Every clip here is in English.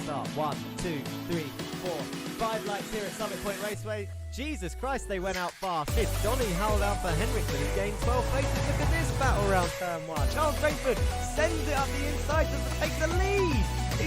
start. 1, 2, 3, 4, 5 lights here at Summit Point Raceway. Jesus Christ, they went out fast. It's Donny Howell for Henriksen, who's gained 12 places. Look at this battle round turn 1. Charles Rayford sends it up the inside to take the lead.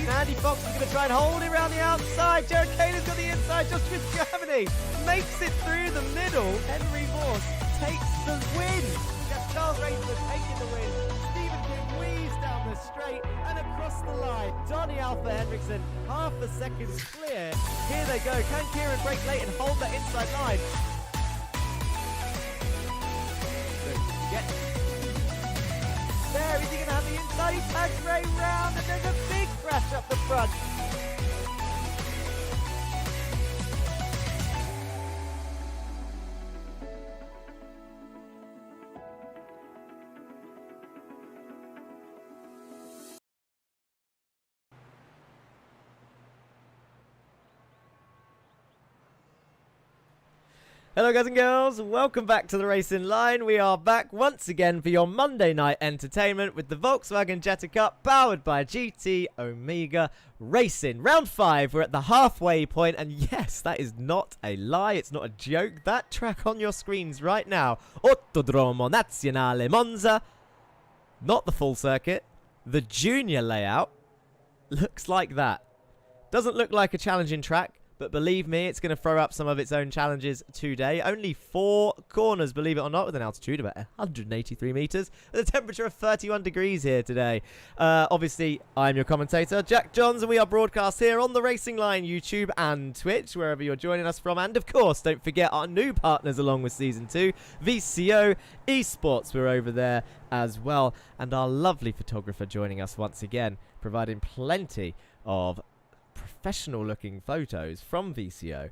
Andy Fox is going to try and hold it around the outside. Jared Kaler's got the inside just with Germany. Makes it through the middle. Henry Morse takes the win. That's Charles Rayford taking the win. Stephen King weaves down the straight and across the line. Donny Alpha Henriksen, half a second clear. Here they go. Can Kieran break late and hold that inside line? There, is he going to have the inside? He tags Ray round and there's a big crash up the front. Hello guys and girls, welcome back to the Racing Line. We are back once again for your Monday night entertainment with the Volkswagen Jetta Cup powered by GT Omega Racing. Round 5, we're at the halfway point, and yes, that is not a lie, it's not a joke. That track on your screens right now, Autodromo Nazionale Monza, not the full circuit, the junior layout, looks like that. Doesn't look like a challenging track. But believe me, it's going to throw up some of its own challenges today. Only 4 corners, believe it or not, with an altitude of about 183 meters. With a temperature of 31 degrees here today. Obviously, I'm your commentator, Jack Johns, and we are broadcast here on the Racing Line YouTube and Twitch, wherever you're joining us from. And of course, don't forget our new partners along with Season 2, VCO, Esports, we're over there as well. And our lovely photographer joining us once again, providing plenty of professional looking photos from VCO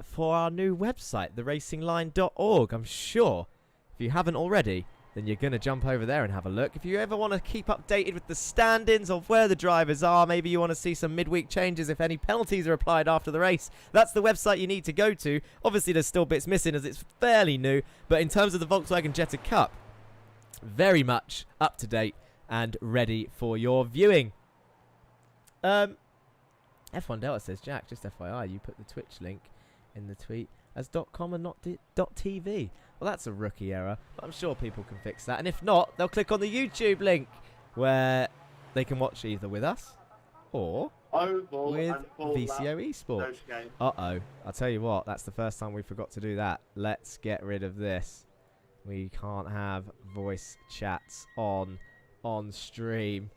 for our new website, theracingline.org. I'm sure if you haven't already, then you're going to jump over there and have a look. If you ever want to keep updated with the stand-ins of where the drivers are, maybe you want to see some midweek changes if any penalties are applied after the race, that's the website you need to go to. Obviously there's still bits missing as it's fairly new, but in terms of the Volkswagen Jetta Cup, very much up to date and ready for your viewing. F1 Delta says, Jack, just FYI, you put the Twitch link in the tweet as .com and not .tv. Well, that's a rookie error, but I'm sure people can fix that. And if not, they'll click on the YouTube link where they can watch either with us or with VCO Esports. Uh-oh. I'll tell you what, that's the first time we forgot to do that. Let's get rid of this. We can't have voice chats on stream.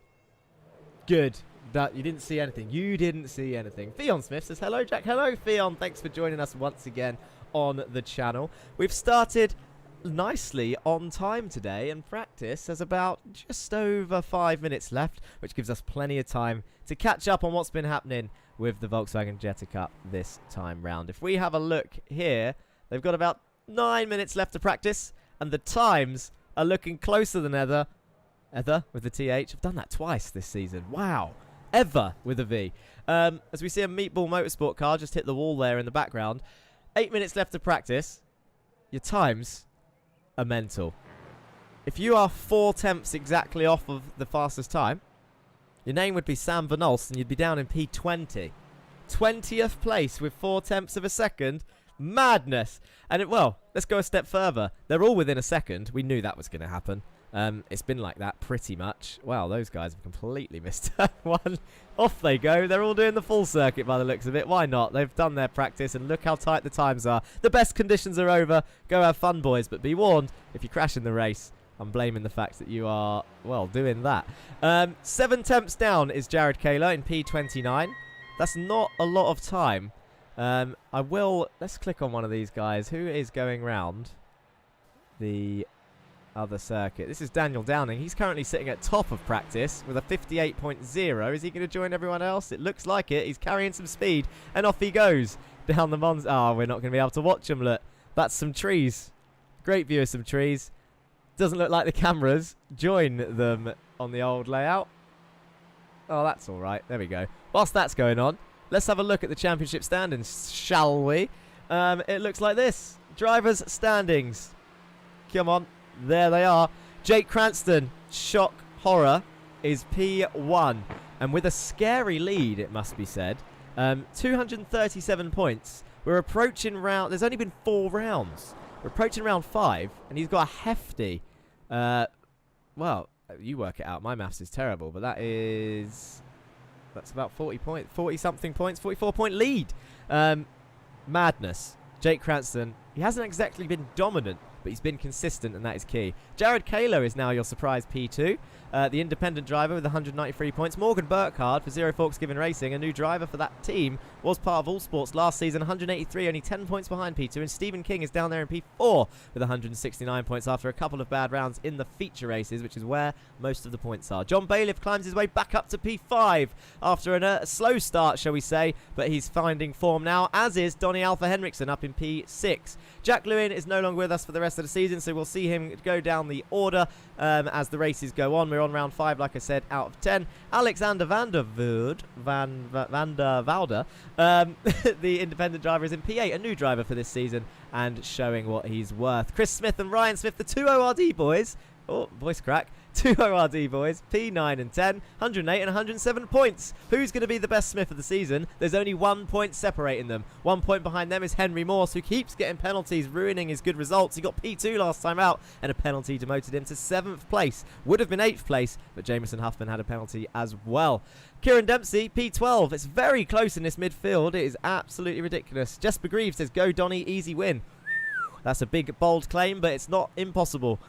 Good. That you didn't see anything. You didn't see anything. Theon Smith says, hello, Jack. Hello, Theon. Thanks for joining us once again on the channel. We've started nicely on time today, and practice has about just over 5 minutes left, which gives us plenty of time to catch up on what's been happening with the Volkswagen Jetta Cup this time round. If we have a look here, they've got about 9 minutes left to practice, and the times are looking closer than ever with the TH. I've done that twice this season. Wow. Ever with a V. As we see a Meatball Motorsport car just hit the wall there in the background. 8 minutes left to practice. Your times are mental. If you are 4 tenths exactly off of the fastest time, your name would be Sam Van Olst and you'd be down in P20. 20th place with 4 tenths of a second. Madness. And well, let's go a step further. They're all within a second. We knew that was going to happen. It's been like that pretty much. Wow, those guys have completely missed one. Off they go. They're all doing the full circuit by the looks of it. Why not? They've done their practice, and look how tight the times are. The best conditions are over. Go have fun, boys. But be warned, if you crash in the race, I'm blaming the fact that you are, well, doing that. 7 tenths down is Jared Kaler in P29. That's not a lot of time. Let's click on one of these guys. Who is going round the other circuit? This is Daniel Downing. He's currently sitting at top of practice with a 58.0. Is he going to join everyone else? It looks like it. He's carrying some speed, and off he goes down the Monza. Oh, we're not going to be able to watch him. Look, that's some trees. Great view of some trees. Doesn't look like the cameras join them on the old layout. Oh, that's all right. There we go. Whilst that's going on, let's have a look at the championship standings, shall we? It looks like this. Drivers' standings. Come on. There they are. Jake Cranston, shock horror, is P1. and with a scary lead, it must be said. 237 points. We're approaching round... There's only been 4 rounds. We're approaching round 5, and he's got a hefty... well, you work it out. My maths is terrible, but that is... That's about 40-something points, 44-point lead. Madness. Jake Cranston, he hasn't exactly been dominant, but he's been consistent, and that is key. Jared Kahler is now your surprise P2. The independent driver with 193 points. Morgan Burkhardt for Zero Forks Given Racing, a new driver for that team, was part of All Sports last season, 183, only 10 points behind P2. And Stephen King is down there in P4 with 169 points after a couple of bad rounds in the feature races, which is where most of the points are. John Bailiff climbs his way back up to P5 after a slow start, shall we say, but he's finding form now, as is Donny Alpha Henriksen up in P6. Jack Lewin is no longer with us for the rest of the season, so we'll see him go down the order as the races go on. We're on round 5, like I said, out of 10. Alexander van der Woude, the independent driver, is in P8, a new driver for this season, and showing what he's worth. Chris Smith and Ryan Smith, the 2 ORD boys. Oh, voice crack. 2 ORD boys, P9 and 10, 108 and 107 points. Who's going to be the best Smith of the season? There's only 1 point separating them. 1 point behind them is Henry Morse, who keeps getting penalties, ruining his good results. He got P2 last time out, and a penalty demoted him to 7th place. Would have been 8th place, but Jameson Huffman had a penalty as well. Kieran Dempsey, P12. It's very close in this midfield. It is absolutely ridiculous. Jesper Greaves says, go Donny, easy win. That's a big, bold claim, but it's not impossible.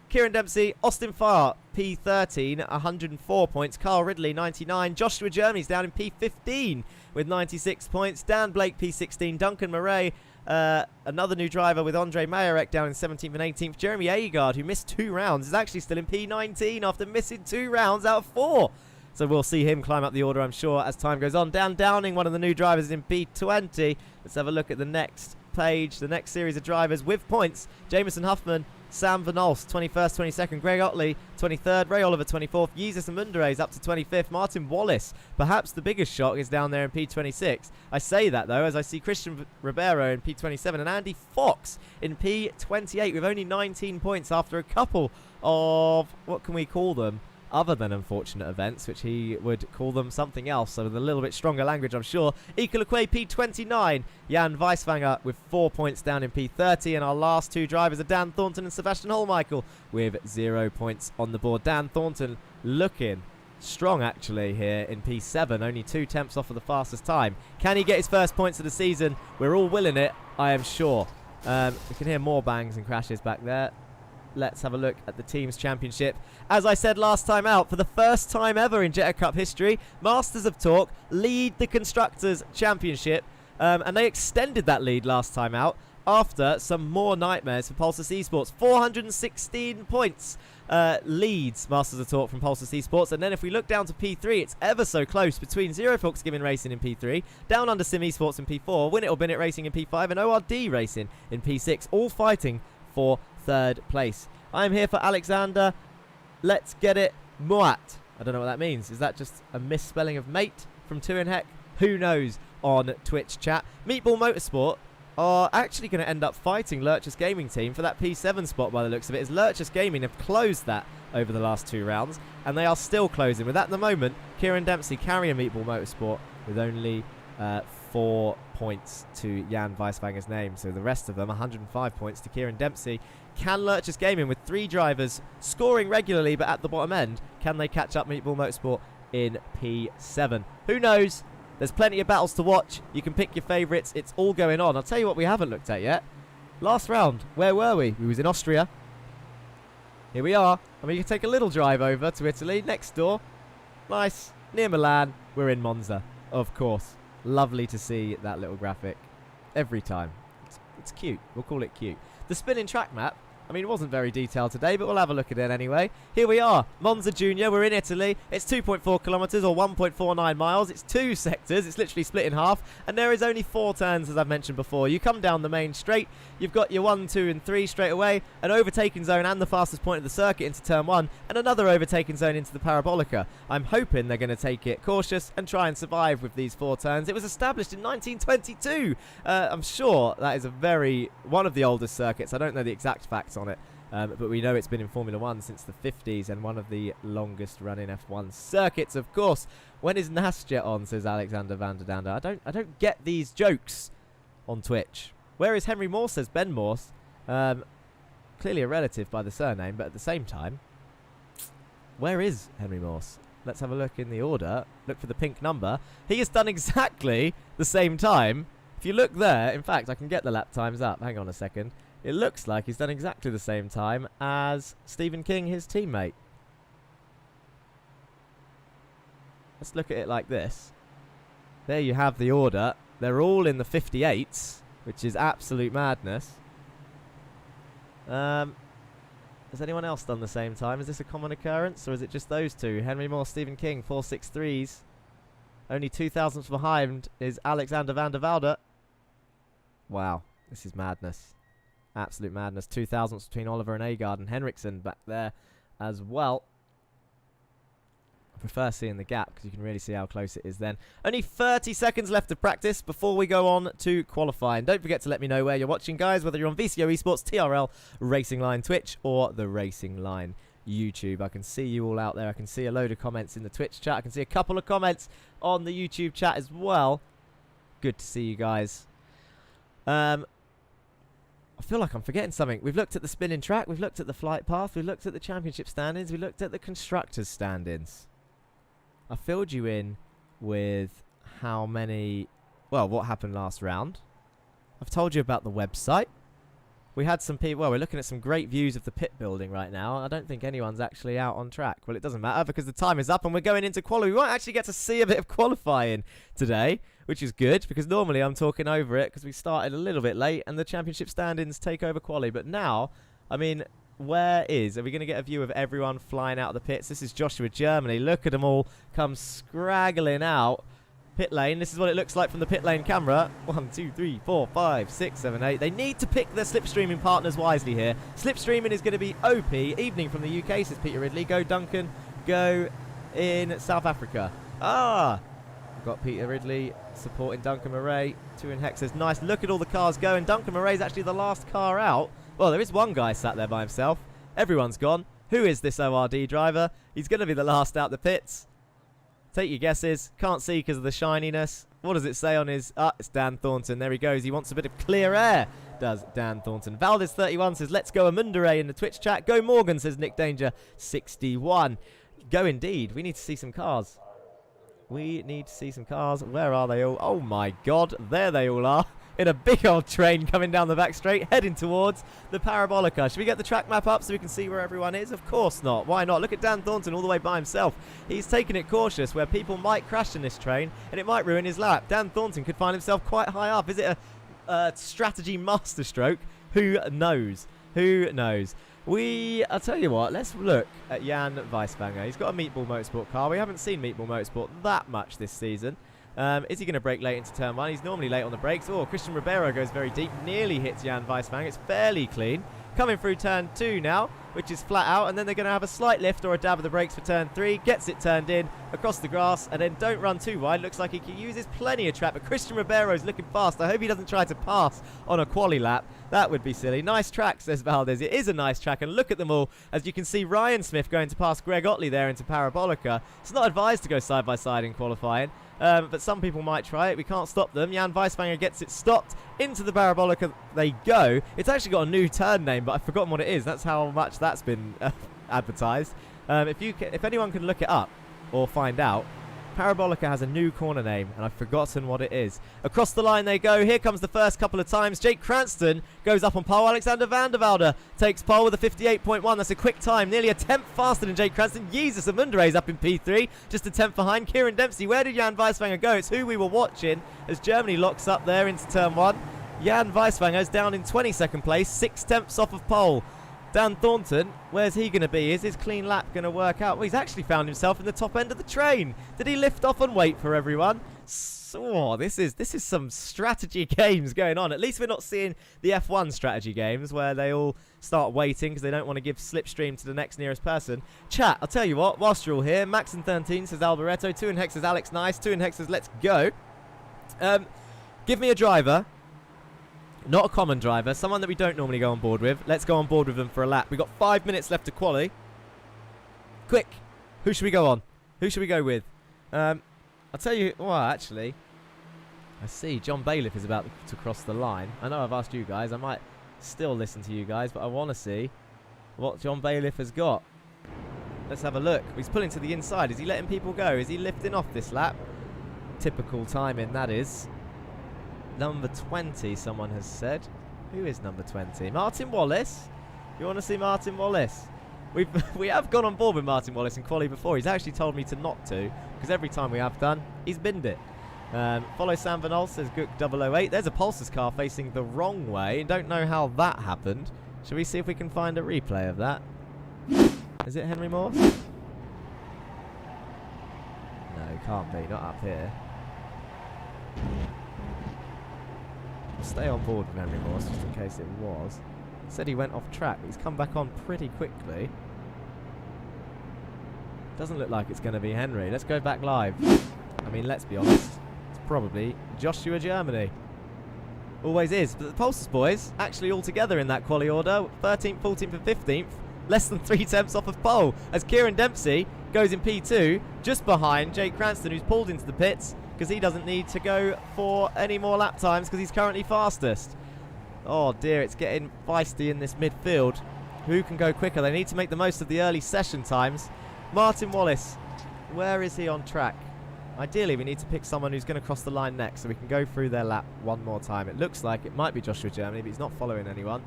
Kieran Dempsey, Austin Farr, P13, 104 points. Carl Ridley, 99. Joshua Jeremy's down in P15 with 96 points. Dan Blake, P16. Duncan Murray, another new driver with Andre Mayarek down in 17th and 18th. Jeremy Agard, who missed 2 rounds, is actually still in P19 after missing 2 rounds out of 4. So we'll see him climb up the order, I'm sure, as time goes on. Dan Downing, one of the new drivers, is in P20. Let's have a look at the next page, the next series of drivers with points. Jameson Huffman, Sam Van Olst, 21st, 22nd. Greg Otley, 23rd. Ray Oliver, 24th. Jesus Mundere up to 25th. Martin Wallace, perhaps the biggest shock, is down there in P26. I say that, though, as I see Christian Ribeiro in P27 and Andy Fox in P28 with only 19 points after a couple of, what can we call them, other than unfortunate events, which he would call them something else, so with a little bit stronger language, I'm sure. Equalakwe, P29. Jan Weiswanger with 4 points down in P30, and our last 2 drivers are Dan Thornton and Sebastian Holmichael with 0 points on the board. Dan Thornton looking strong, actually, here in P7, only 2 tenths off of the fastest time. Can he get his first points of the season? We're all willing it, I am sure. We can hear more bangs and crashes back there. Let's have a look at the Teams Championship. As I said last time out, for the first time ever in Jetta Cup history, Masters of Torque lead the Constructors' Championship. And they extended that lead last time out after some more nightmares for Pulsar Esports. 416 points leads Masters of Torque from Pulsar Esports. And then if we look down to P3, it's ever so close between Zero Fox Given Racing in P3, Down Under Sim Esports in P4, Win It or Bin It Racing in P5, and ORD Racing in P6, all fighting for 3rd place. I'm here for Alexander. Let's get it. Moat. I don't know what that means. Is that just a misspelling of mate from Two and Heck? Who knows on Twitch chat. Meatball Motorsport are actually going to end up fighting Lurchus Gaming Team for that P7 spot by the looks of it, as Lurchus Gaming have closed that over the last 2 rounds, and they are still closing. With at the moment, Kieran Dempsey carrying Meatball Motorsport with only 4 points to Jan Weiswanger's name. So the rest of them, 105 points to Kieran Dempsey. Can Lurchus Gaming, with 3 drivers scoring regularly but at the bottom end, can they catch up Meatball Motorsport in P7? Who knows? There's plenty of battles to watch. You can pick your favourites. It's all going on. I'll tell you what we haven't looked at yet. Last round, where were we? We was in Austria. Here we are. And we can take a little drive over to Italy, next door. Nice. Near Milan. We're in Monza, of course. Lovely to see that little graphic every time. It's cute. We'll call it cute. The spinning track map, I mean, it wasn't very detailed today, but we'll have a look at it anyway. Here we are, Monza Junior. We're in Italy. It's 2.4 kilometres or 1.49 miles. It's 2 sectors. It's literally split in half. And there is only 4 turns, as I've mentioned before. You come down the main straight. You've got your 1, 2, and 3 straight away. An overtaking zone and the fastest point of the circuit into turn 1. And another overtaking zone into the Parabolica. I'm hoping they're going to take it cautious and try and survive with these 4 turns. It was established in 1922. I'm sure that is one of the oldest circuits. I don't know the exact facts on it. But we know it's been in Formula 1 since the 50s and one of the longest running F1 circuits, of course. When is Nasjet on, says Alexander van der Danda. I don't get these jokes on Twitch. Where is Henry Morse, says Ben Morse. Clearly a relative by the surname, but at the same time, where is Henry Morse? Let's have a look in the order. Look for the pink number. He has done exactly the same time. If you look there, in fact, I can get the lap times up. Hang on a second. It looks like he's done exactly the same time as Stephen King, his teammate. Let's look at it like this. There you have the order. They're all in the 58s, which is absolute madness. Has anyone else done the same time? Is this a common occurrence, or is it just those two? Henry Moore, Stephen King, 463s. Only 2 thousandths behind is Alexander van der Velde. Wow, this is madness. Absolute madness. 2 thousandths between Oliver and Agard and Henriksen back there as well. I prefer seeing the gap because you can really see how close it is then. Only 30 seconds left of practice before we go on to qualify. And don't forget to let me know where you're watching, guys, whether you're on VCO Esports, TRL, Racing Line Twitch, or the Racing Line YouTube. I can see you all out there. I can see a load of comments in the Twitch chat. I can see a couple of comments on the YouTube chat as well. Good to see you guys. I feel like I'm forgetting something. We've looked at the spinning track. We've looked at the flight path. We've looked at the championship standings. We looked at the constructors' standings. I filled you in with how many... Well, what happened last round. I've told you about the website. We had some people... Well, we're looking at some great views of the pit building right now. I don't think anyone's actually out on track. Well, it doesn't matter because the time is up and we're going into qualifying. We won't actually get to see a bit of qualifying today, which is good because normally I'm talking over it because we started a little bit late and the championship standings take over quali. But now, I mean... Are we going to get a view of everyone flying out of the pits? This is Joshua, Germany. Look at them all come scraggling out. Pit lane. This is what it looks like from the pit lane camera. 1, 2, 3, 4, 5, 6, 7, 8. They need to pick their slipstreaming partners wisely here. Slipstreaming is going to be OP. Evening from the UK, says Peter Ridley. Go Duncan. Go in South Africa. We've got Peter Ridley supporting Duncan Murray. 2 in Hex says, nice. Look at all the cars going. Duncan Murray is actually the last car out. Well, there is one guy sat there by himself. Everyone's gone. Who is this ORD driver? He's going to be the last out the pits. Take your guesses. Can't see because of the shininess. What does it say on his... it's Dan Thornton. There he goes. He wants a bit of clear air, does Dan Thornton. Valdez31 says, let's go Amundere in the Twitch chat. Go Morgan, says Nick Danger 61. Go indeed. We need to see some cars. We need to see some cars. Where are they all? Oh, my God. There they all are. In a big old train coming down the back straight, heading towards the Parabolica. Should we get the track map up so we can see where everyone is? Of course not. Why not? Look at Dan Thornton all the way by himself. He's taking it cautious where people might crash in this train and it might ruin his lap. Dan Thornton could find himself quite high up. Is it a strategy masterstroke? Who knows? Who knows? I'll tell you what, let's look at Jan Weiswanger. He's got a Meatball Motorsport car. We haven't seen Meatball Motorsport that much this season. Is he going to brake late into turn 1? He's normally late on the brakes. Oh, Christian Ribeiro goes very deep. Nearly hits Jan Weiswanger. It's fairly clean. Coming through turn 2 now, which is flat out. And then they're going to have a slight lift or a dab of the brakes for turn 3. Gets it turned in across the grass. And then don't run too wide. Looks like he uses plenty of track. But Christian Ribeiro's looking fast. I hope he doesn't try to pass on a quali lap. That would be silly. Nice track, says Valdez. It is a nice track. And look at them all. As you can see, Ryan Smith going to pass Greg Otley there into Parabolica. It's not advised to go side by side in qualifying. But some people might try it. We can't stop them. Jan Weiswanger gets it stopped. Into the Parabolica they go. It's actually got a new turn name, but I've forgotten what it is. That's how much that's been advertised. If anyone can look it up or find out, Parabolica has a new corner name, and I've forgotten what it is. Across the line they go. Here comes the first couple of times. Jake Cranston goes up on pole. Alexander van der Velde takes pole with a 58.1. That's a quick time. Nearly a tenth faster than Jake Cranston. Jesus, Amundere's up in P3. Just a tenth behind. Kieran Dempsey. Where did Jan Weiswanger go? It's who we were watching as Germany locks up there into turn 1. Jan Weiswanger's down in 22nd place. 6 tenths off of pole. Dan Thornton, where's he going to be? Is his clean lap going to work out? Well, he's actually found himself in the top end of the train. Did he lift off and wait for everyone? So, this is some strategy games going on. At least we're not seeing the F1 strategy games where they all start waiting because they don't want to give slipstream to the next nearest person. Chat, I'll tell you what, whilst you're all here, Maxon13 says Alboreto, 2 in Hex says Alex Nice, 2 in Hex says Let's Go. Give me a driver Not a common driver, someone that we don't normally go on board with. Let's go on board with them for a lap. We've got 5 minutes left to quali. Quick, who should we go on? Who should we go with? I'll tell you, well, actually, I see John Bailiff is about to cross the line. I know I've asked you guys. I might still listen to you guys, but I want to see what John Bailiff has got. Let's have a look. He's pulling to the inside. Is he letting people go? Is he lifting off this lap? Typical timing, that is. Number 20, someone has said. Who is number 20? Martin Wallace? You want to see Martin Wallace? We have gone on board with Martin Wallace in quali before. He's actually told me to not to, because every time we have done, he's binned it. Follow Sam Van Ol, says Gook 008. There's a Pulsar's car facing the wrong way. Don't know how that happened. Shall we see if we can find a replay of that? Is it Henry Moore? No, can't be. Not up here. I'll stay on board with Henry Moore just in case it was. Said he went off track, but he's come back on pretty quickly. Doesn't look like it's going to be Henry. Let's go back live. I mean, let's be honest. It's probably Joshua Germany. Always is. But the Pulsars boys, actually all together in that quali order. 13th, 14th and 15th. Less than 3 tenths off of pole. As Kieran Dempsey goes in P2, just behind Jake Cranston, who's pulled into the pits because he doesn't need to go for any more lap times because he's currently fastest. Oh dear, it's getting feisty in this midfield. Who can go quicker? They need to make the most of the early session times. Martin Wallace, where is he on track? Ideally, we need to pick someone who's going to cross the line next so we can go through their lap one more time. It looks like it might be Joshua Germany, but he's not following anyone.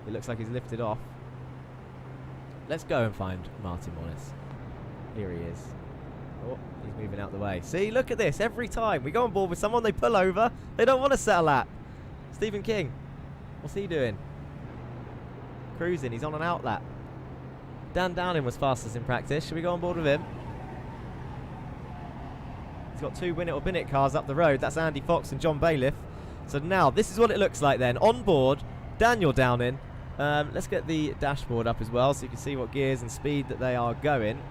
It looks like he's lifted off. Let's go and find Martin Wallace. Here he is. Oh, he's moving out the way. See, look at this. Every time we go on board with someone, they pull over. They don't want to set a lap. Stephen King. What's he doing? Cruising. He's on an out lap. Dan Downing was fastest in practice. Should we go on board with him? He's got 2 win it or bin it cars up the road. That's Andy Fox and John Bailiff. So now, this is what it looks like then. On board, Daniel Downing. Let's get the dashboard up as well so you can see what gears and speed that they are going.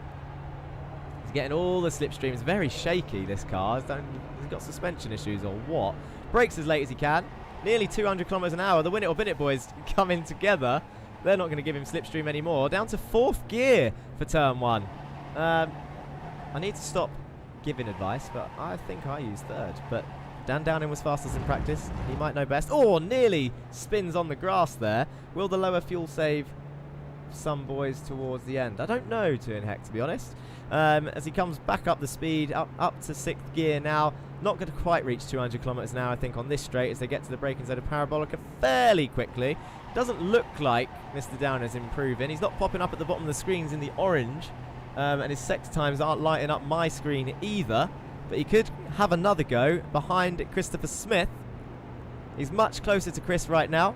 He's getting all the slipstreams. Very shaky, this car. He's got suspension issues or what? Brakes as late as he can. Nearly 200 kilometers an hour. The win it or bin it boys coming together. They're not going to give him slipstream anymore. Down to 4th gear for turn 1. I need to stop giving advice, but I think I used 3rd. But Dan Downing was fastest in practice. He might know best. Oh, nearly spins on the grass there. Will the lower fuel save some boys towards the end? I don't know, Tuin Heck, to be honest. As he comes back up the speed, up to 6th gear now. Not going to quite reach 200 kilometers an hour, I think, on this straight as they get to the braking zone of Parabolica fairly quickly. Doesn't look like Mr. Downer's improving. He's not popping up at the bottom of the screens in the orange. And his sector times aren't lighting up my screen either. But he could have another go behind Christopher Smith. He's much closer to Chris right now.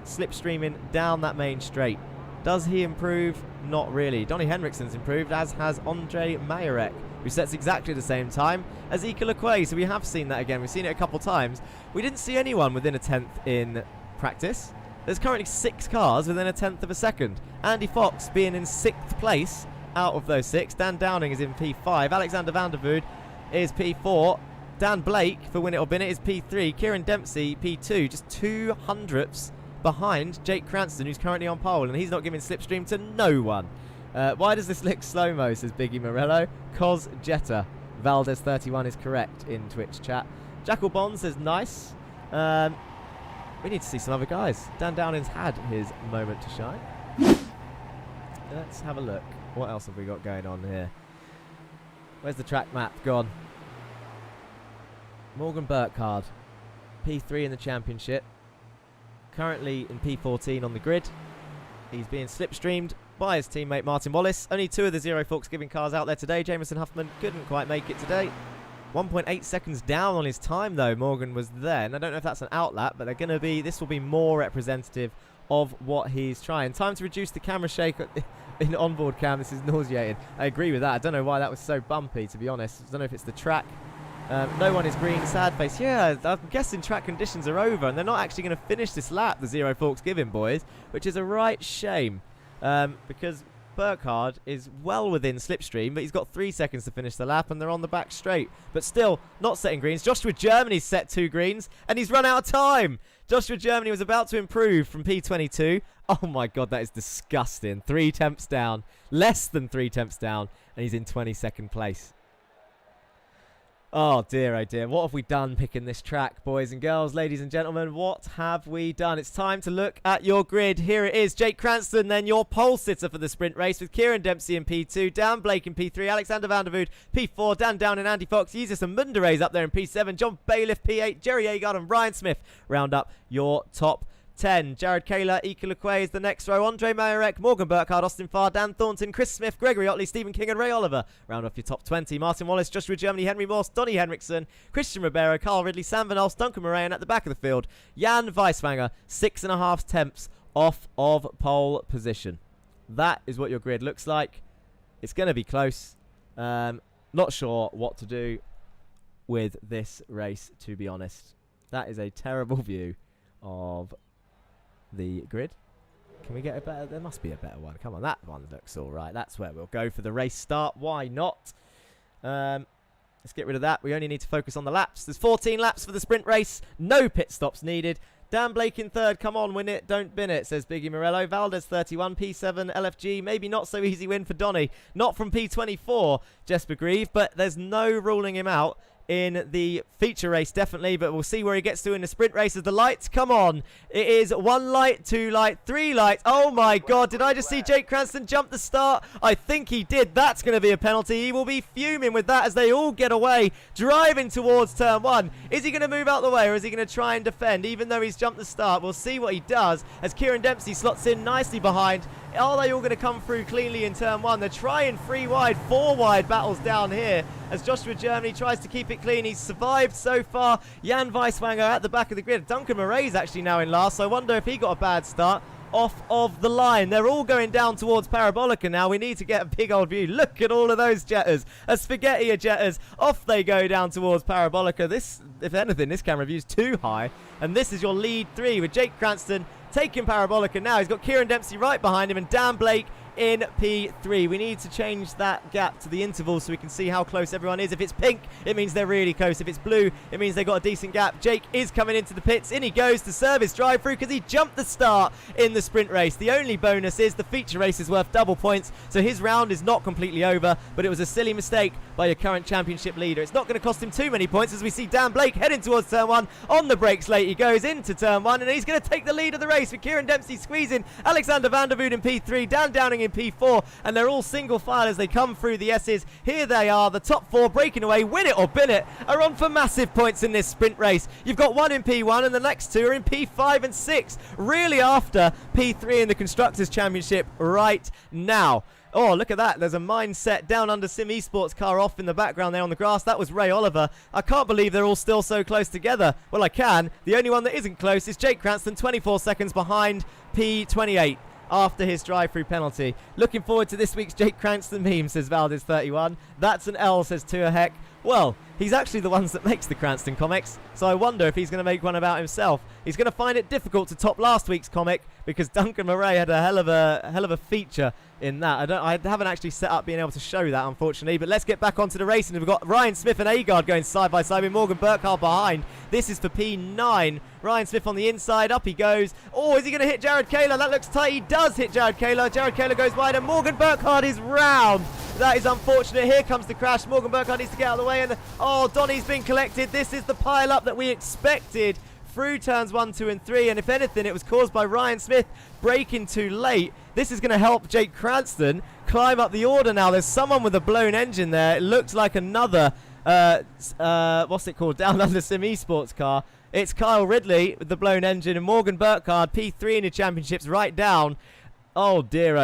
Slipstreaming down that main straight. Does he improve? Not really. Donny Henriksen's improved, as has Andre Mayerek, who sets exactly the same time as Ika Lequay. So we have seen that again. We've seen it a couple times. We didn't see anyone within a 10th in practice. There's currently 6 cars within a 10th of a second. Andy Fox being in 6th place out of those 6. Dan Downing is in P5. Alexander van der Vood is P4. Dan Blake, for Win It or Bin It, is P3. Kieran Dempsey, P2. Just 200ths behind Jake Cranston, who's currently on pole, and he's not giving slipstream to no one. Why does this look slow-mo, says Biggie Morello? Cos Jetta. Valdez 31 is correct in Twitch chat. Jackal Bond says nice. We need to see some other guys. Dan Downing's had his moment to shine. Let's have a look. What else have we got going on here? Where's the track map gone? Morgan Burkhardt, P3 in the championship. Currently in P14 on the grid. He's being slipstreamed by his teammate Martin Wallace. Only 2 of the Zero Forks giving cars out there today. Jameson Huffman couldn't quite make it today. 1.8 seconds down on his time though. Morgan was there. And I don't know if that's an outlap, but they're going to be. This will be more representative of what he's trying. Time to reduce the camera shake in onboard cam. This is nauseating. I agree with that. I don't know why that was so bumpy, to be honest. I don't know if it's the track. No one is green. Sad face. Yeah, I'm guessing track conditions are over, and they're not actually going to finish this lap, the Zero Forks giving boys, which is a right shame. Because Burkhardt is well within slipstream, but he's got 3 seconds to finish the lap, and they're on the back straight. But still, not setting greens. Joshua Germany's set 2 greens, and he's run out of time. Joshua Germany was about to improve from P22. Oh my God, that is disgusting. 3 tenths down. Less than 3 tenths down. And he's in 22nd place. Oh dear, oh dear. What have we done picking this track, boys and girls, ladies and gentlemen? What have we done? It's time to look at your grid. Here it is. Jake Cranston, then your pole sitter for the sprint race with Kieran Dempsey in P2, Dan Blake in P3, Alexander van der Voort P4, Dan Down and Andy Fox, Jesus and Munderay's up there in P7, John Bailiff P8, Jerry Agard and Ryan Smith round up your top 10. Jared Kaler, Ika Lequay is the next row. Andre Mayerek, Morgan Burkhardt, Austin Farr, Dan Thornton, Chris Smith, Gregory Otley, Stephen King and Ray Oliver. Round off your top 20. Martin Wallace, Joshua Germany, Henry Morse, Donny Henriksen, Christian Ribeiro, Carl Ridley, Sam Van Alst, Duncan Moran at the back of the field. Jan Weiswanger, 6.5 tenths off of pole position. That is what your grid looks like. It's going to be close. Not sure what to do with this race, to be honest. That is a terrible view of the grid. Can we get a better? There must be a better one. Come on, that one looks all right. That's where we'll go for the race start. Why not? Let's get rid of that. We only need to focus on the laps. There's 14 laps for the sprint race. No pit stops needed. Dan Blake in third. Come on, win it, don't bin it, says Biggie Morello. Valdez 31, P7, LFG. Maybe not so easy win for Donny. Not from P24, Jesper Grieve, but there's no ruling him out in the feature race, definitely, but we'll see where he gets to in the sprint race as the lights come on. It is 1 light, 2 light, 3 lights. Oh my God, did I just see Jake Cranston jump the start? I think he did. That's going to be a penalty. He will be fuming with that as they all get away, driving towards turn 1. Is he going to move out the way or is he going to try and defend even though he's jumped the start? We'll see what he does as Kieran Dempsey slots in nicely behind. Are they all going to come through cleanly in turn 1? They're trying 3 wide, 4 wide battles down here as Joshua Germany tries to keep it clean. He's survived so far. Jan Weiswanger at the back of the grid. Duncan Murray's actually now in last, so I wonder if he got a bad start off of the line. They're all going down towards Parabolica now. We need to get a big old view. Look at all of those Jettas. A spaghetti of Jettas. Off they go down towards Parabolica. This, if anything, this camera view's too high. And this is your lead 3 with Jake Cranston taking Parabolica now. He's got Kieran Dempsey right behind him and Dan Blake in P3. We need to change that gap to the interval so we can see how close everyone is. If it's pink, it means they're really close. If it's blue, it means they've got a decent gap. Jake is coming into the pits. In he goes to service drive-through because he jumped the start in the sprint race. The only bonus is the feature race is worth double points, so his round is not completely over, but it was a silly mistake by your current championship leader. It's not going to cost him too many points as we see Dan Blake heading towards turn 1. On the brakes late, he goes into turn 1, and he's going to take the lead of the race with Kieran Dempsey squeezing Alexander van der Voort in P3, Dan Downing in P4, and they're all single file as they come through the S's. Here they are, the top 4 breaking away. Win it or bin it are on for massive points in this sprint race. You've got 1 in P1 and the next 2 are in P5 and 6, really after P3 in the Constructors' Championship right now. Oh, look at that. There's a mindset down under Sim Esports car off in the background there on the grass. That was Ray Oliver. I can't believe they're all still so close together. Well, I can. The only one that isn't close is Jake Cranston, 24 seconds behind P28 after his drive-through penalty. Looking forward to this week's Jake Cranston meme, says Valdez31. That's an L, says Tua Heck. Well, he's actually the ones that makes the Cranston comics, so I wonder if he's going to make one about himself. He's going to find it difficult to top last week's comic because Duncan Murray had a hell of a feature in that. I haven't actually set up being able to show that, unfortunately, but let's get back onto the racing. We've got Ryan Smith and Agard going side by side with Morgan Burkhardt behind. This is for P9. Ryan Smith on the inside, up he goes. Oh, is he going to hit Jared Kaler? That looks tight. He does hit Jared Kaler. Jared Kaler goes wide and Morgan Burkhardt is round. That is unfortunate. Here comes the crash. Morgan Burkhardt needs to get out of the way, and Donny's been collected. This is the pile-up that we expected through turns 1, 2 and 3, and if anything it was caused by Ryan Smith braking too late. This is going to help Jake Cranston climb up the order now. There's someone with a blown engine there. It looks like another what's it called, down under Sim Esports car. It's Kyle Ridley with the blown engine and Morgan Burkhardt, P3 in the championships, right down. Oh dear,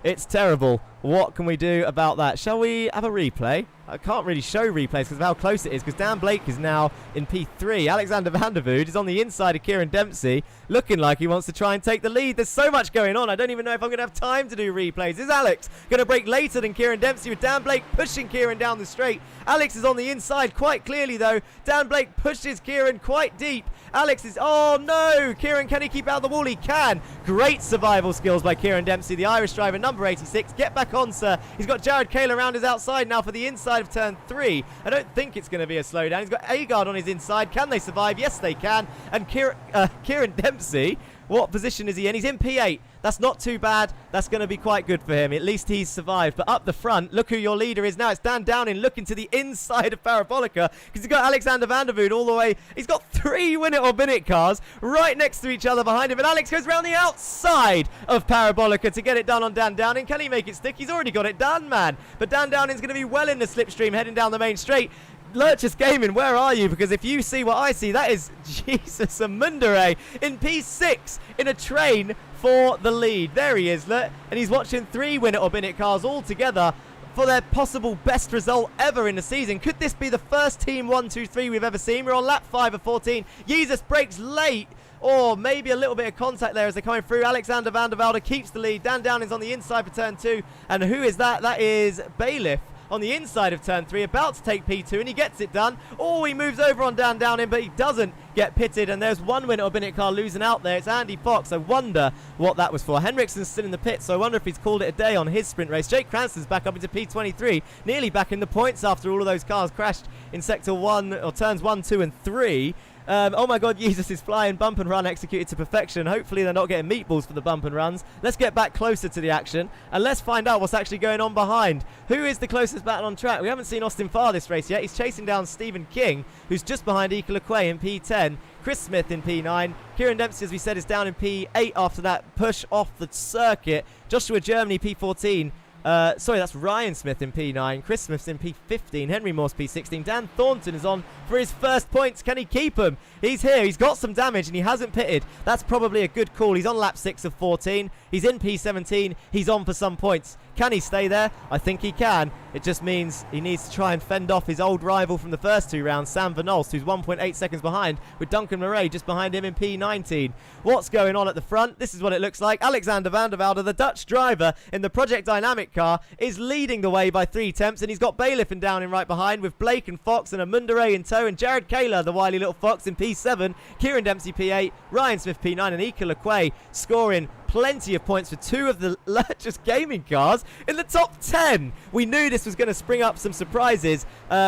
it's terrible. What can we do about that? Shall we have a replay? I can't really show replays because of how close it is, because Dan Blake is now in P3. Alexander van der Voort is on the inside of Kieran Dempsey, looking like he wants to try and take the lead. There's so much going on, I don't even know if I'm going to have time to do replays. Is Alex going to break later than Kieran Dempsey with Dan Blake pushing Kieran down the straight? Alex is on the inside quite clearly though. Dan Blake pushes Kieran quite deep. Alex is, oh no! Kieran, can he keep out the wall? He can. Great survival skills by Kieran Dempsey, the Irish driver, number 86. Get back on, sir. He's got Jared Kaler around his outside now for the inside inside of turn 3. I don't think it's going to be a slowdown. He's got Agard on his inside. Can they survive? Yes, they can. And Kieran Dempsey, what position is he in? He's in P8. That's not too bad. That's going to be quite good for him. At least he's survived. But up the front, look who your leader is now. It's Dan Downing looking to the inside of Parabolica because he's got Alexander van der Voort all the way. He's got 3 Win It or Bin It cars right next to each other behind him. And Alex goes round the outside of Parabolica to get it done on Dan Downing. Can he make it stick? He's already got it done, man. But Dan Downing's going to be well in the slipstream heading down the main straight. Lurchus Gaming, where are you? Because if you see what I see, that is Jesus and Mundere in P6 in a train for the lead. There he is, look. And he's watching 3 Win It or Bin It cars all together for their possible best result ever in the season. Could this be the first Team 1-2-3 we've ever seen? We're on lap 5 of 14. Jesus breaks late. Or maybe a little bit of contact there as they're coming through. Alexander van der Voort keeps the lead. Dan Downing's on the inside for turn 2. And who is that? That is Bailiff on the inside of turn 3, about to take P2, and he gets it done. Oh, he moves over on Dan Downing, but he doesn't get pitted, and there's 1 Win It or Bin It car losing out there. It's Andy Fox. I wonder what that was for. Henriksen's still in the pit, so I wonder if he's called it a day on his sprint race. Jake Cranston's back up into P23, nearly back in the points after all of those cars crashed in sector 1, or turns 1, 2, and 3. Oh my god, Jesus is flying. Bump and run executed to perfection. Hopefully they're not getting meatballs for the bump and runs. Let's get back closer to the action and let's find out what's actually going on behind. Who is the closest battle on track? We haven't seen Austin Farr this race yet. He's chasing down Stephen King, who's just behind Ika Lequay in P10. Chris Smith in P9. Kieran Dempsey, as we said, is down in P8 after that push off the circuit. Joshua Germany P14. Sorry, that's Ryan Smith in P9, Chris Smith's in P15, Henry Morse P16, Dan Thornton is on for his first points. Can he keep him? He's here, he's got some damage and he hasn't pitted. That's probably a good call. He's on lap 6 of 14, he's in P17, he's on for some points. Can he stay there? I think he can. It just means he needs to try and fend off his old rival from the first 2 rounds, Sam Van Olst, who's 1.8 seconds behind, with Duncan Murray just behind him in P19. What's going on at the front? This is what it looks like. Alexander van der Voort, the Dutch driver in the Project Dynamic car, is leading the way by 3 tenths, and he's got Bailiff and Downing right behind, with Blake and Fox and a Mundere in tow, and Jared Kaler, the wily little fox, in P7, Kieran Dempsey P8, Ryan Smith P9, and Ika Lequay scoring plenty of points for 2 of the Lurchus Gaming cars in the top 10. We knew this was going to spring up some surprises.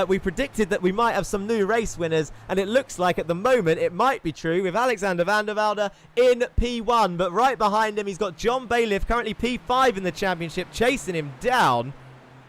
We predicted that we might have some new race winners, and it looks like at the moment it might be true with Alexander van der Voort in P1, but right behind him he's got John Bailiff, currently P5 in the championship, chasing him down.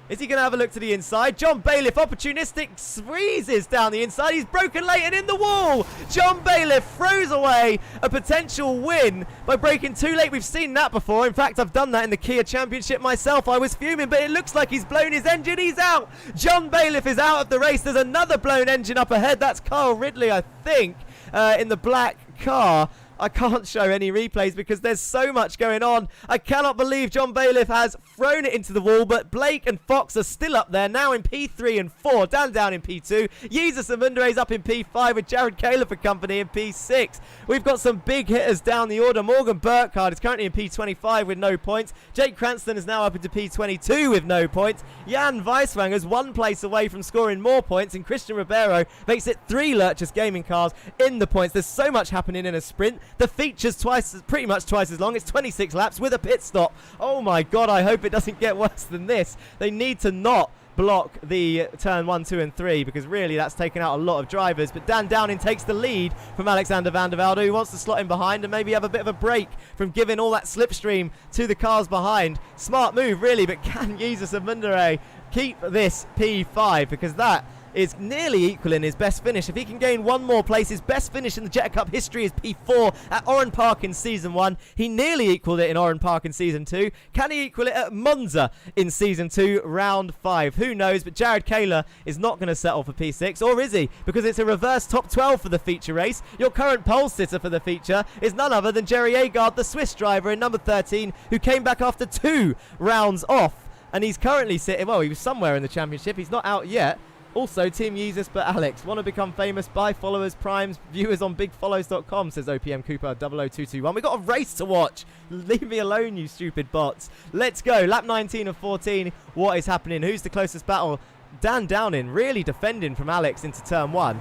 Is he going to have a look to the inside? John Bailiff, opportunistic, squeezes down the inside. He's broken late and in the wall. John Bailiff throws away a potential win by breaking too late. We've seen that before. In fact, I've done that in the Kia Championship myself. I was fuming, but it looks like he's blown his engine. He's out. John Bailiff is out of the race. There's another blown engine up ahead. That's Kyle Ridley, I think, in the black car. I can't show any replays because there's so much going on. I cannot believe John Bailiff has thrown it into the wall, but Blake and Fox are still up there, now in P3 and 4. Dan down in P2. Jesus and Mundere's up in P5 with Jared Kaler for company in P6. We've got some big hitters down the order. Morgan Burkhardt is currently in P25 with no points. Jake Cranston is now up into P22 with no points. Jan Weiswanger's 1 place away from scoring more points, and Christian Ribeiro makes it 3 Lurchus Gaming cars in the points. There's so much happening in a sprint. The feature's pretty much twice as long. It's 26 laps with a pit stop. Oh my god, I hope it doesn't get worse than this. They need to not block the turn 1, 2 and 3 because really that's taken out a lot of drivers. But Dan Downing takes the lead from Alexander van der Voort, who wants to slot in behind and maybe have a bit of a break from giving all that slipstream to the cars behind. Smart move really, but can Jesus and Mundere keep this P5 because that is nearly equaling his best finish. If he can gain 1 more place, his best finish in the Jetta Cup history is P4 at Oran Park in Season 1. He nearly equalled it in Oran Park in Season 2. Can he equal it at Monza in Season 2, Round 5? Who knows, but Jared Kaler is not going to settle for P6, or is he? Because it's a reverse top 12 for the feature race. Your current pole sitter for the feature is none other than Jerry Agard, the Swiss driver in number 13, who came back after 2 rounds off. And he's currently sitting, well, he was somewhere in the championship. He's not out yet. Also, Team Jesus, but Alex, want to become famous? Buy followers, primes, viewers on bigfollows.com, says OPM Cooper 00221. We've got a race to watch. Leave me alone, you stupid bots. Let's go. Lap 19 of 14. What is happening? Who's the closest battle? Dan Downing really defending from Alex into turn 1.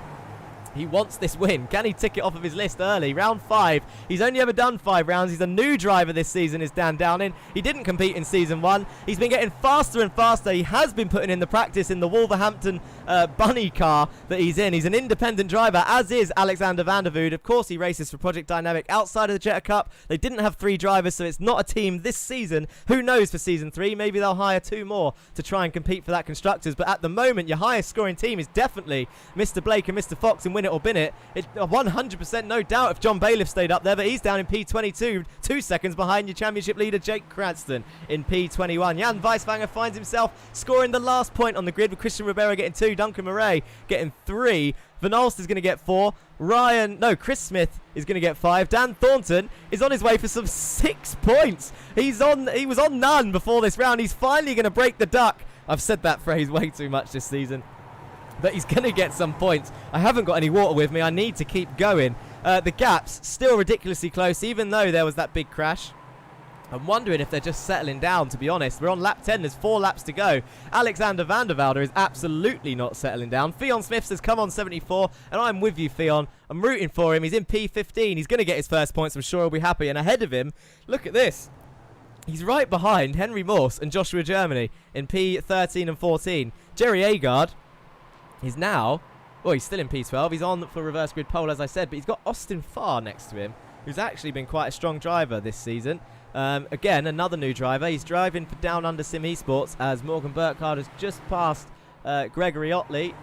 He wants this win. Can he tick it off of his list early? Round 5. He's only ever done 5 rounds. He's a new driver this season, is Dan Downing. He didn't compete in Season 1. He's been getting faster and faster. He has been putting in the practice in the Wolverhampton bunny car that he's in. He's an independent driver, as is Alexander van der Voorde. Of course, he races for Project Dynamic outside of the Jetta Cup. They didn't have 3 drivers, so it's not a team this season. Who knows for Season 3? Maybe they'll hire 2 more to try and compete for that Constructors. But at the moment, your highest scoring team is definitely Mr. Blake and Mr. Fox in Win It or Bin It. It's 100% no doubt if John Bailiff stayed up there, but he's down in P22, 2 seconds behind your championship leader Jake Cranston in P21. Jan Weiswanger finds himself scoring the last point on the grid, with Christian Ribeiro getting 2, Duncan Murray getting 3, Van Alst is going to get 4, Chris Smith is going to get 5, Dan Thornton is on his way for some 6 points. He was on none before this round. He's finally going to break the duck. I've said that phrase way too much this season. But he's going to get some points. I haven't got any water with me. I need to keep going. The gaps still ridiculously close, even though there was that big crash. I'm wondering if they're just settling down, to be honest. We're on lap 10. There's 4 laps to go. Alexander van der Voorde is absolutely not settling down. Theon Smith says, come on, 74. And I'm with you, Theon. I'm rooting for him. He's in P15. He's going to get his first points. I'm sure he'll be happy. And ahead of him, look at this. He's right behind Henry Morse and Joshua Germany in P13 and 14. Jerry Agard is now, well, he's still in P12. He's on for reverse grid pole, as I said, but he's got Austin Farr next to him, who's actually been quite a strong driver this season. Again, another new driver. He's driving for Down Under Sim Esports, as Morgan Burkhardt has just passed Gregory Otley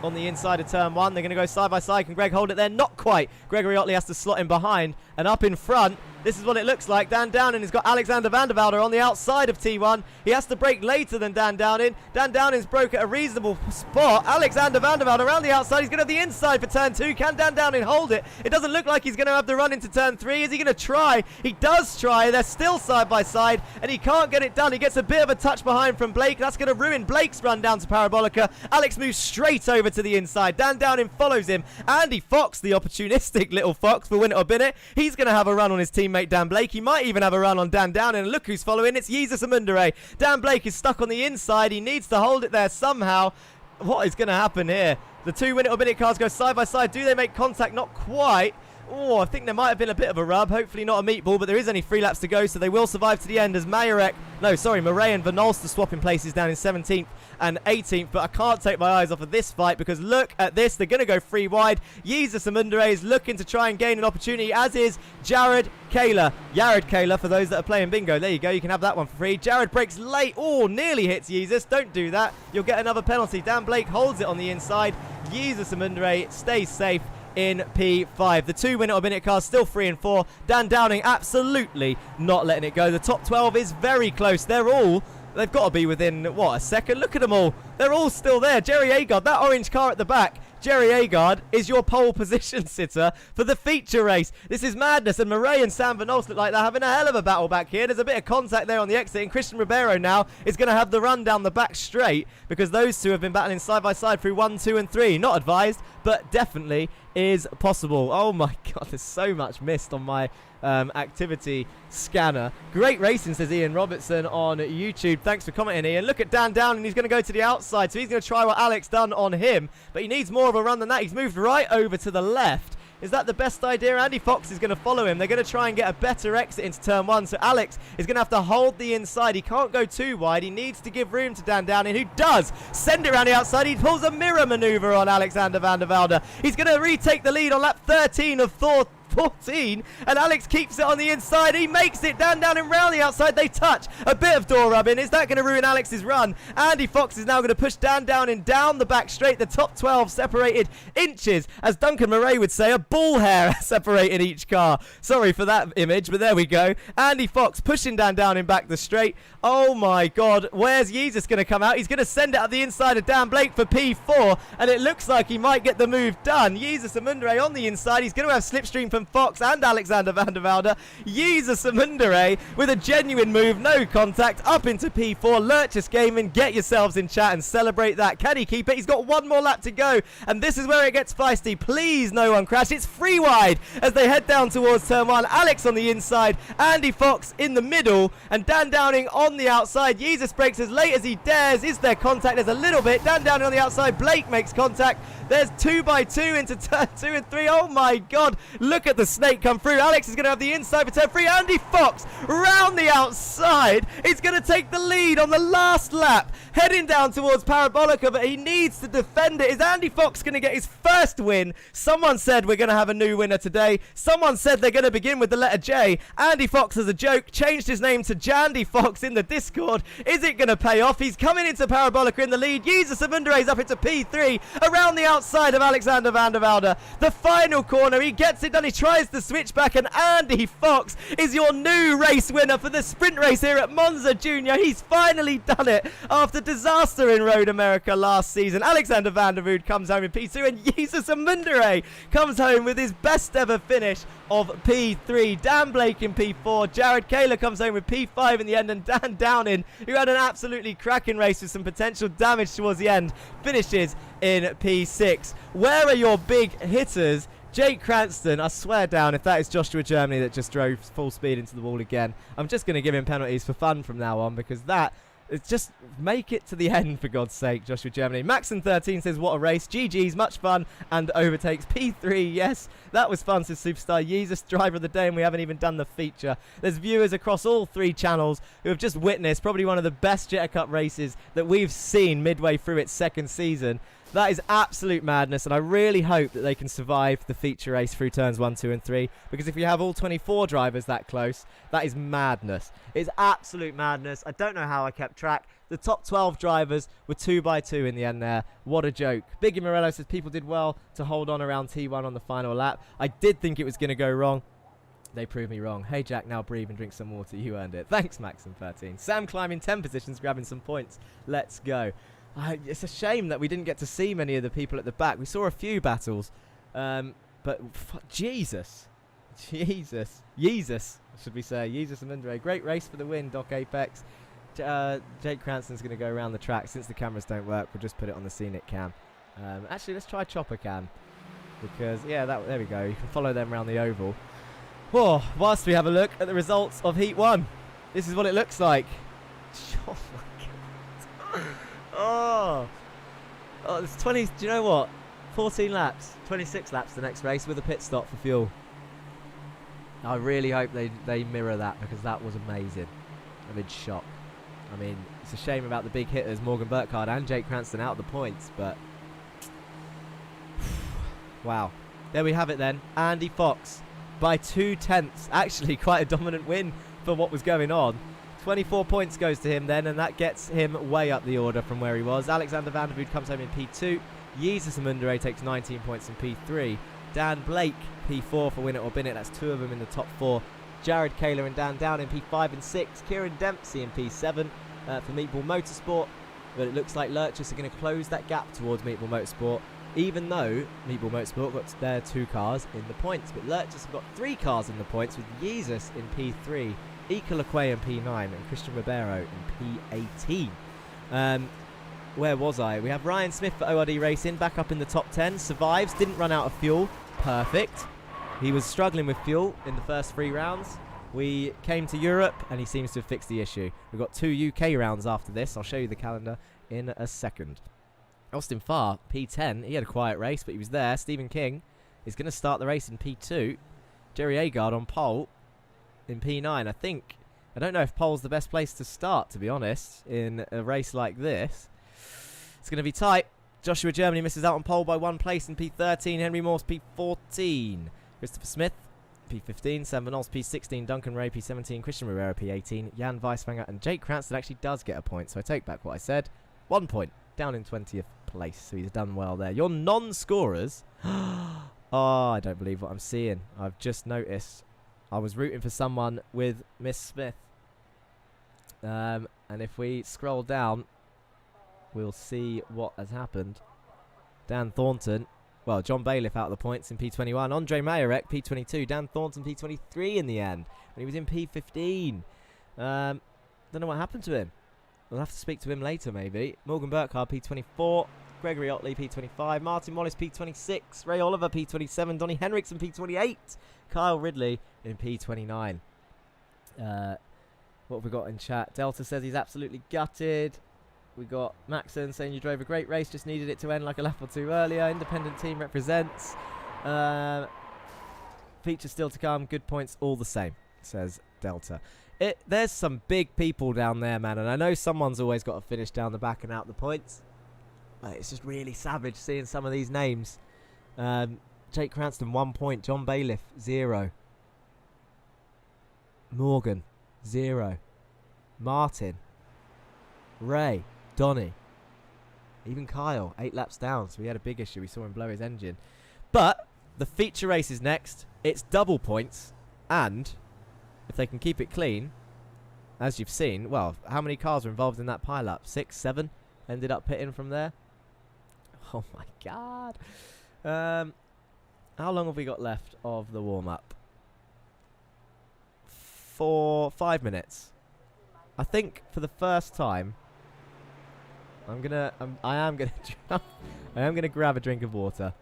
on the inside of turn 1. They're going to go side by side. Can Greg hold it there? Not quite. Gregory Otley has to slot in behind, and up in front, this is what it looks like. Dan Downing has got Alexander van der Voorde on the outside of T1. He has to brake later than Dan Downing. Dan Downing's broke at a reasonable spot. Alexander van der Voorde around the outside. He's going to have the inside for turn 2. Can Dan Downing hold it? It doesn't look like he's going to have the run into turn 3. Is he going to try? He does try. They're still side by side, and he can't get it done. He gets a bit of a touch behind from Blake. That's going to ruin Blake's run down to Parabolica. Alex moves straight over to the inside. Dan Downing follows him. Andy Fox, the opportunistic little fox for Win It or Bin It, he's going to have a run on his teammate Dan Blake. He might even have a run on Dan Downing, and look who's following. It's Jesus Amundere. Dan Blake is stuck on the inside. He needs to hold it there somehow. What is going to happen here? The 2 Win It or Bin It cars go side by side. Do they make contact? Not quite. Oh, I think there might have been a bit of a rub. Hopefully not a meatball, but there is only 3 laps to go, so they will survive to the end as Murray and Van Alst are swapping places down in 17th and 18th, but I can't take my eyes off of this fight, because look at this. They're going to go 3 wide. Jesus Amundere is looking to try and gain an opportunity, as is Jared Kaler. Jared Kaler, for those that are playing bingo. There you go. You can have that one for free. Jared breaks late. Oh, nearly hits Jesus. Don't do that. You'll get another penalty. Dan Blake holds it on the inside. Jesus Amundere stays safe in P5. The 2 Win It or Bin It cars still 3 and 4. Dan Downing absolutely not letting it go. The top 12 is very close. They've got to be within, what, a second? Look at them all. They're all still there. Jerry Agard, that orange car at the back. Jerry Agard is your pole position sitter for the feature race. This is madness, and Murray and Sam Van Alst look like they're having a hell of a battle back here. There's a bit of contact there on the exit, and Christian Ribeiro now is going to have the run down the back straight, because those two have been battling side by side through 1, 2 and 3. Not advised, but definitely is possible. Oh my god, there's so much mist on my activity scanner. Great racing, says Ian Robertson on YouTube. Thanks for commenting, Ian. Look at Dan Downing. He's going to go to the outside, so he's going to try what Alex done on him, but he needs more of a run than that. He's moved right over to the left. Is that the best idea? Andy Fox is going to follow him. They're going to try and get a better exit into turn 1, so Alex is going to have to hold the inside. He can't go too wide. He needs to give room to Dan Downing, who does send it around the outside. He pulls a mirror maneuver on Alexander van der Voorde. He's going to retake the lead on lap 13 of 14, and Alex keeps it on the inside. He makes it. Dan Downing round the outside. They touch. A bit of door rubbing. Is that going to ruin Alex's run? Andy Fox is now going to push Dan Downing down the back straight. The top 12 separated inches, as Duncan Murray would say, a ball hair separated each car. Sorry for that image, but there we go. Andy Fox pushing Dan Downing back the straight. Oh my god, where's Jesus going to come out? He's going to send it up the inside of Dan Blake for P4, and it looks like he might get the move done. Jesus Amundere on the inside. He's going to have slipstream from Fox and Alexander van der Velde. Jesus Amundere with a genuine move, no contact, up into P4. Lurchus Gaming, get yourselves in chat and celebrate that. Can he keep it? He's got one more lap to go, and this is where it gets feisty. Please no one crash. It's free wide as they head down towards turn 1. Alex on the inside, Andy Fox in the middle, and Dan Downing on the outside. Jesus brakes as late as he dares. Is there contact? There's a little bit. Dan Downing on the outside. Blake makes contact. There's 2x2 into turn 2 and 3. Oh my god, look at the snake come through. Alex is going to have the inside for turn 3. Andy Fox round the outside. He's going to take the lead on the last lap, heading down towards Parabolica, but he needs to defend it. Is Andy Fox going to get his first win? Someone said we're going to have a new winner today. Someone said they're going to begin with the letter J. Andy Fox, as a joke, changed his name to Jandy Fox in the Discord. Is it going to pay off? He's coming into Parabolica in the lead. Jesus Amundere's up into P3 around the outside of Alexander van der Velde. The final corner, he gets it done. He tries the switchback, and Andy Fox is your new race winner for the sprint race here at Monza Junior. He's finally done it after disaster in Road America last season. Alexander van der Voorde comes home in P2, and Jesus Amundere comes home with his best ever finish of P3. Dan Blake in P4. Jared Kaler comes home with P5 in the end, and Dan Downing, who had an absolutely cracking race with some potential damage towards the end, finishes in P6. Where are your big hitters? Jake Cranston, I swear down, if that is Joshua Germany that just drove full speed into the wall again, I'm just going to give him penalties for fun from now on, because that is just make it to the end, for God's sake, Joshua Germany. Maxon13 says, what a race. GG's, much fun, and overtakes P3. Yes, that was fun, says Superstar Yeezus, driver of the day, and we haven't even done the feature. There's viewers across all 3 channels who have just witnessed probably one of the best Jetta Cup races that we've seen midway through its 2nd season. That is absolute madness, and I really hope that they can survive the feature race through turns 1, 2 and 3, because if you have all 24 drivers that close, that is madness. It's absolute madness. I don't know how I kept track. The top 12 drivers were 2x2 in the end there. What a joke. Biggie Morello says people did well to hold on around T1 on the final lap. I did think it was going to go wrong. They proved me wrong. Hey Jack, now breathe and drink some water. You earned it. Thanks, Maxim13. Sam climbing 10 positions, grabbing some points. Let's go. It's a shame that we didn't get to see many of the people at the back. We saw a few battles, but Jesus, should we say? Jesus Amundere. Great race for the win, Doc Apex. Jake Cranston's going to go around the track. Since the cameras don't work, we'll just put it on the scenic cam. Actually, let's try chopper cam, because, yeah, there we go. You can follow them around the oval. Oh, whilst we have a look at the results of Heat 1, this is what it looks like. Oh, my God. Oh, it's 20, do you know what? 14 laps, 26 laps the next race with a pit stop for fuel. I really hope they mirror that, because that was amazing. I'm in shock. I mean, it's a shame about the big hitters, Morgan Burkhardt and Jake Cranston out of the points, but wow. There we have it then. Andy Fox by 2/10. Actually, quite a dominant win for what was going on. 24 points goes to him then, and that gets him way up the order from where he was. Alexander van der Voorde comes home in P2. Jesus Amundere takes 19 points in P3. Dan Blake, P4 for Win It or Bin It. That's 2 of them in the top 4. Jared Kaler and Dan Down in P5 and 6. Kieran Dempsey in P7 for Meatball Motorsport. But it looks like Lurchus are going to close that gap towards Meatball Motorsport, even though Meatball Motorsport got their 2 cars in the points. But Lurchus have got 3 cars in the points, with Jesus in P3. Ika Lequay in P9 and Christian Ribeiro in P18. Where was I? We have Ryan Smith for ORD Racing, back up in the top 10. Survives, didn't run out of fuel. Perfect. He was struggling with fuel in the first 3 rounds. We came to Europe, and he seems to have fixed the issue. We've got 2 UK rounds after this. I'll show you the calendar in a second. Austin Farr, P10. He had a quiet race, but he was there. Stephen King is going to start the race in P2. Jerry Agard on pole in P9. I don't know if pole's the best place to start, to be honest, in a race like this. It's going to be tight. Joshua Germany misses out on pole by 1 place in P13. Henry Morse P14. Christopher Smith P15. Sam Van Ols P16. Duncan Ray P17. Christian Rivera P18. Jan Weisfanger and Jake Cranston actually does get a point, so I take back what I said. 1 point. Down in 20th place, so he's done well there. Your non-scorers. Oh, I don't believe what I'm seeing. I've just noticed. I was rooting for someone with Miss Smith. And if we scroll down, we'll see what has happened. Dan Thornton Well, John Bailiff out of the points in P21. Andre Majorek, P22. Dan Thornton, P23 in the end. When he was in P15. Don't know what happened to him. We'll have to speak to him later, maybe. Morgan Burkhardt, P24. Gregory Otley, P25. Martin Wallace, P26. Ray Oliver, P27. Donny Henriksen, P28. Kyle Ridley in P29. What have we got in chat? Delta says he's absolutely gutted. We got Maxon saying you drove a great race, just needed it to end like a lap or two earlier. Independent team represents. Feature still to come. Good points all the same, says Delta. There's some big people down there, man, and I know someone's always got to finish down the back and out the points. It's just really savage seeing some of these names. Jake Cranston, 1 point. John Bailiff, 0. Morgan, 0. Martin. Ray. Donny. Even Kyle, 8 laps down, so we had a big issue. We saw him blow his engine. But the feature race is next. It's double points, and if they can keep it clean, as you've seen, well, how many cars were involved in that pile-up? 6, 7 ended up pitting from there. Oh my god. How long have we got left of the warm-up? 5 minutes. I think for the first time, I am gonna grab a drink of water.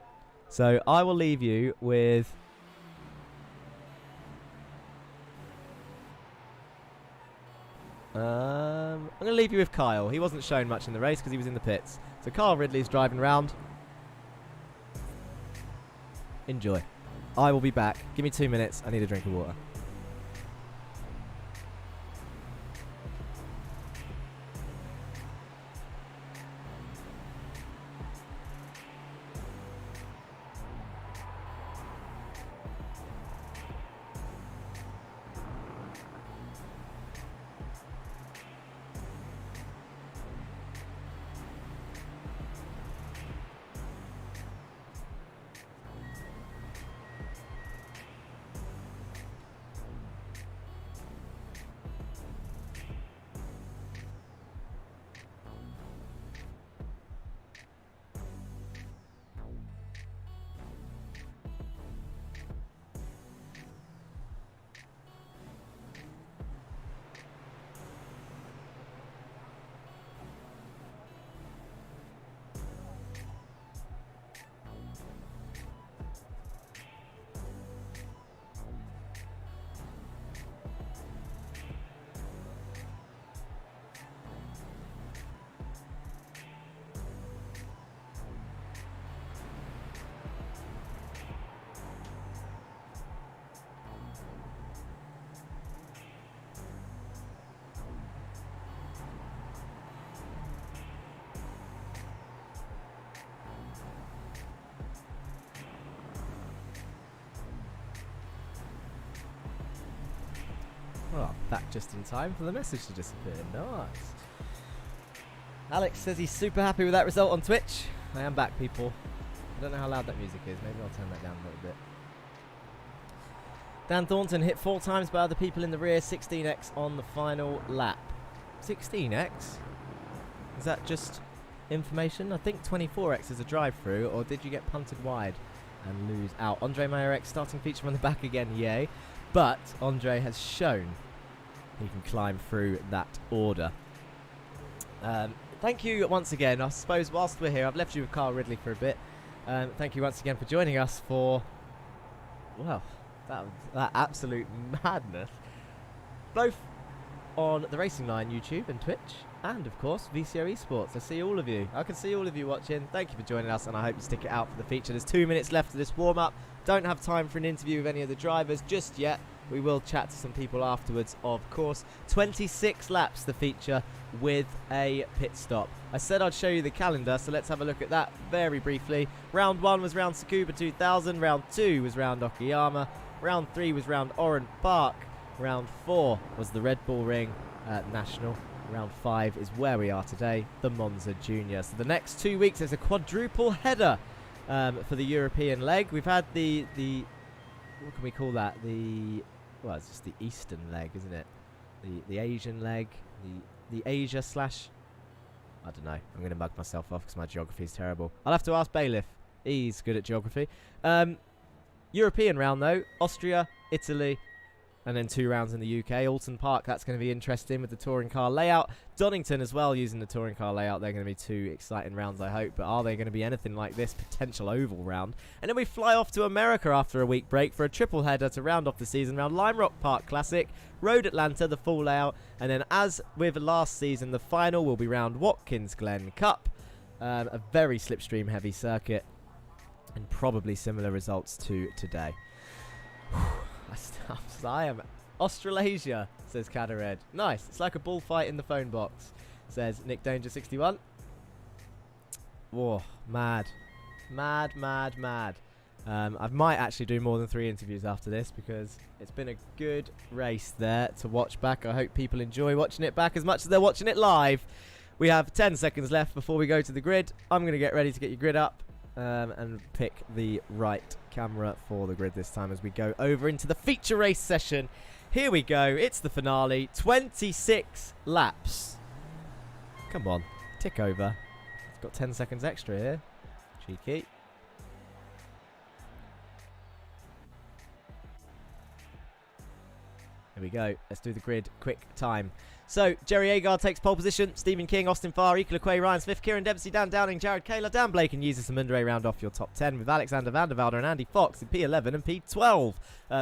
So I will leave you with I'm gonna leave you with Kyle. He wasn't shown much in the race because he was in the pits. So Kyle Ridley's driving around. Enjoy. I will be back. Give me 2 minutes. I need a drink of water. Oh, back just in time for the message to disappear. Nice. Alex says he's super happy with that result on Twitch. I am back, people. I don't know how loud that music is. Maybe I'll turn that down a little bit. Dan Thornton hit 4 times by other people in the rear. 16x on the final lap. 16x? Is that just information? I think 24x is a drive-through. Or did you get punted wide and lose out? Andre Majorek starting feature on the back again. Yay. But Andre has shown he can climb through that order. Thank you once again. I suppose whilst we're here, I've left you with Carl Ridley for a bit. Thank you once again for joining us for, well, that absolute madness. Both on the Racing Line YouTube and Twitch, and of course VCO Esports. I see all of you. I can see all of you watching. Thank you for joining us, and I hope you stick it out for the feature. There's 2 minutes left of this warm-up. Don't have time for an interview with any of the drivers just yet. We will chat to some people afterwards, of course. 26 laps, the feature, with a pit stop. I said I'd show you the calendar, so let's have a look at that very briefly. Round 1 was round Tsukuba 2000. Round 2 was round Okayama. Round 3 was round Oran Park. Round 4 was the Red Bull Ring National. Round 5 is where we are today, the Monza Junior. So the next 2 weeks, there's a quadruple header for the European leg. We've had the what can we call that? Well, it's just the Eastern leg, isn't it? The Asian leg, the Asia slash, I don't know. I'm going to mug myself off because my geography is terrible. I'll have to ask Bailiff He's good at geography. European round, though. Austria, Italy, and then 2 rounds in the UK. Alton Park, that's going to be interesting with the touring car layout. Donington as well, using the touring car layout. They're going to be 2 exciting rounds, I hope. But are they going to be anything like this potential oval round? And then we fly off to America after a week break for a triple header to round off the season round. Lime Rock Park Classic, Road Atlanta, the full layout. And then as with last season, the final will be round Watkins Glen Cup. A very slipstream heavy circuit. And probably similar results to today. I am Australasia, says Cadared. Nice. It's like a bullfight in the phone box, says Nick Danger 61. Whoa, mad. Mad. I might actually do more than 3 interviews after this because it's been a good race there to watch back. I hope people enjoy watching it back as much as they're watching it live. We have 10 seconds left before we go to the grid. I'm going to get ready to get your grid up. And pick the right camera for the grid this time as we go over into the feature race session. Here we go. It's the finale. 26 laps. Come on. Tick over. It's got 10 seconds extra here. Cheeky. Here we go. Let's do the grid. Quick time. So, Jerry Agard takes pole position. Stephen King, Austin Farr, Ike LeQuay, Ryan Smith, Kieran Dempsey, Dan Downing, Jared Kaler, Dan Blake and Jesus Samundre round off your top 10 with Alexander Van der Velde and Andy Fox in P11 and P12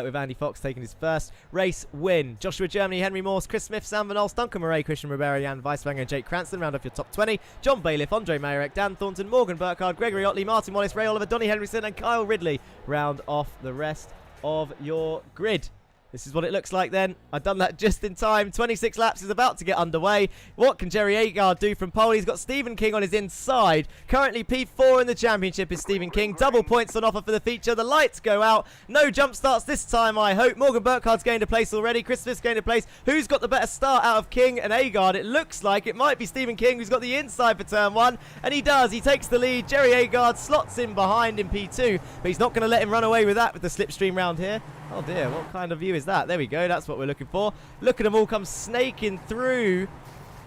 with Andy Fox taking his first race win. Joshua Germany, Henry Morse, Chris Smith, Sam Van Olst, Duncan Murray, Christian Ribera, Jan Weiswanger and Jake Cranston round off your top 20. John Bailiff, Andre Mayerek, Dan Thornton, Morgan Burkhardt, Gregory Otley, Martin Wallace, Ray Oliver, Donny Henderson and Kyle Ridley round off the rest of your grid. This is what it looks like then. I've done that just in time. 26 laps is about to get underway. What can Jerry Agard do from pole? He's got Stephen King on his inside. Currently P4 in the championship is Stephen King. Double points on offer for the feature. The lights go out. No jump starts this time, I hope. Morgan Burkhardt's gained a place already. Chris Smith's gained a place. Who's got the better start out of King and Agard? It looks like it might be Stephen King who's got the inside for turn 1. And he does. He takes the lead. Jerry Agard slots in behind in P2. But he's not going to let him run away with that with the slipstream round here. Oh dear, what kind of view is that? There we go, that's what we're looking for. Look at them all come snaking through.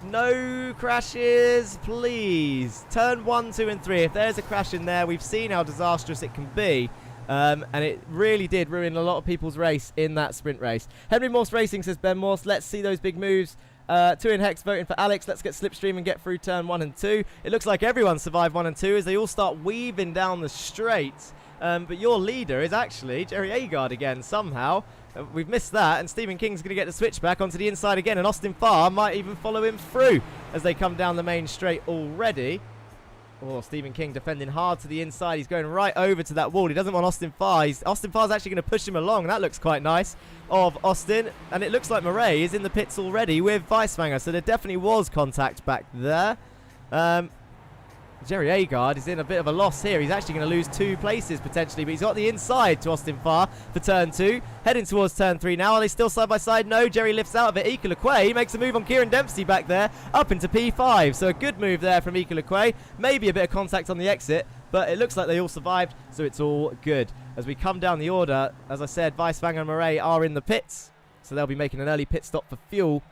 No crashes, please. Turn 1, 2 and 3. If there's a crash in there, we've seen how disastrous it can be. And it really did ruin a lot of people's race in that sprint race. Henry Morse Racing says Ben Morse, let's see those big moves. 2 in Hex voting for Alex. Let's get slipstream and get through turn 1 and 2. It looks like everyone survived 1 and 2 as they all start weaving down the straight. But your leader is actually Jerry Agard again somehow. We've missed that, and Stephen King's going to get the switch back onto the inside again, and Austin Farr might even follow him through as they come down the main straight already. Oh, Stephen King defending hard to the inside. He's going right over to that wall. He doesn't want Austin Farr. Austin Farr's actually going to push him along. That looks quite nice of Austin. And it looks like Murray is in the pits already with Weiswanger, so there definitely was contact back there. Jerry Agard is in a bit of a loss here. He's actually going to lose 2 places potentially, but he's got the inside to Austin Farr for turn 2. Heading towards turn 3 now. Are they still side by side? No. Jerry lifts out of it. Ike LeQuay makes a move on Kieran Dempsey back there up into P5. So a good move there from Ike LeQuay. Maybe a bit of contact on the exit, but it looks like they all survived, so it's all good. As we come down the order, as I said, Weiswanger and Murray are in the pits, so they'll be making an early pit stop for fuel.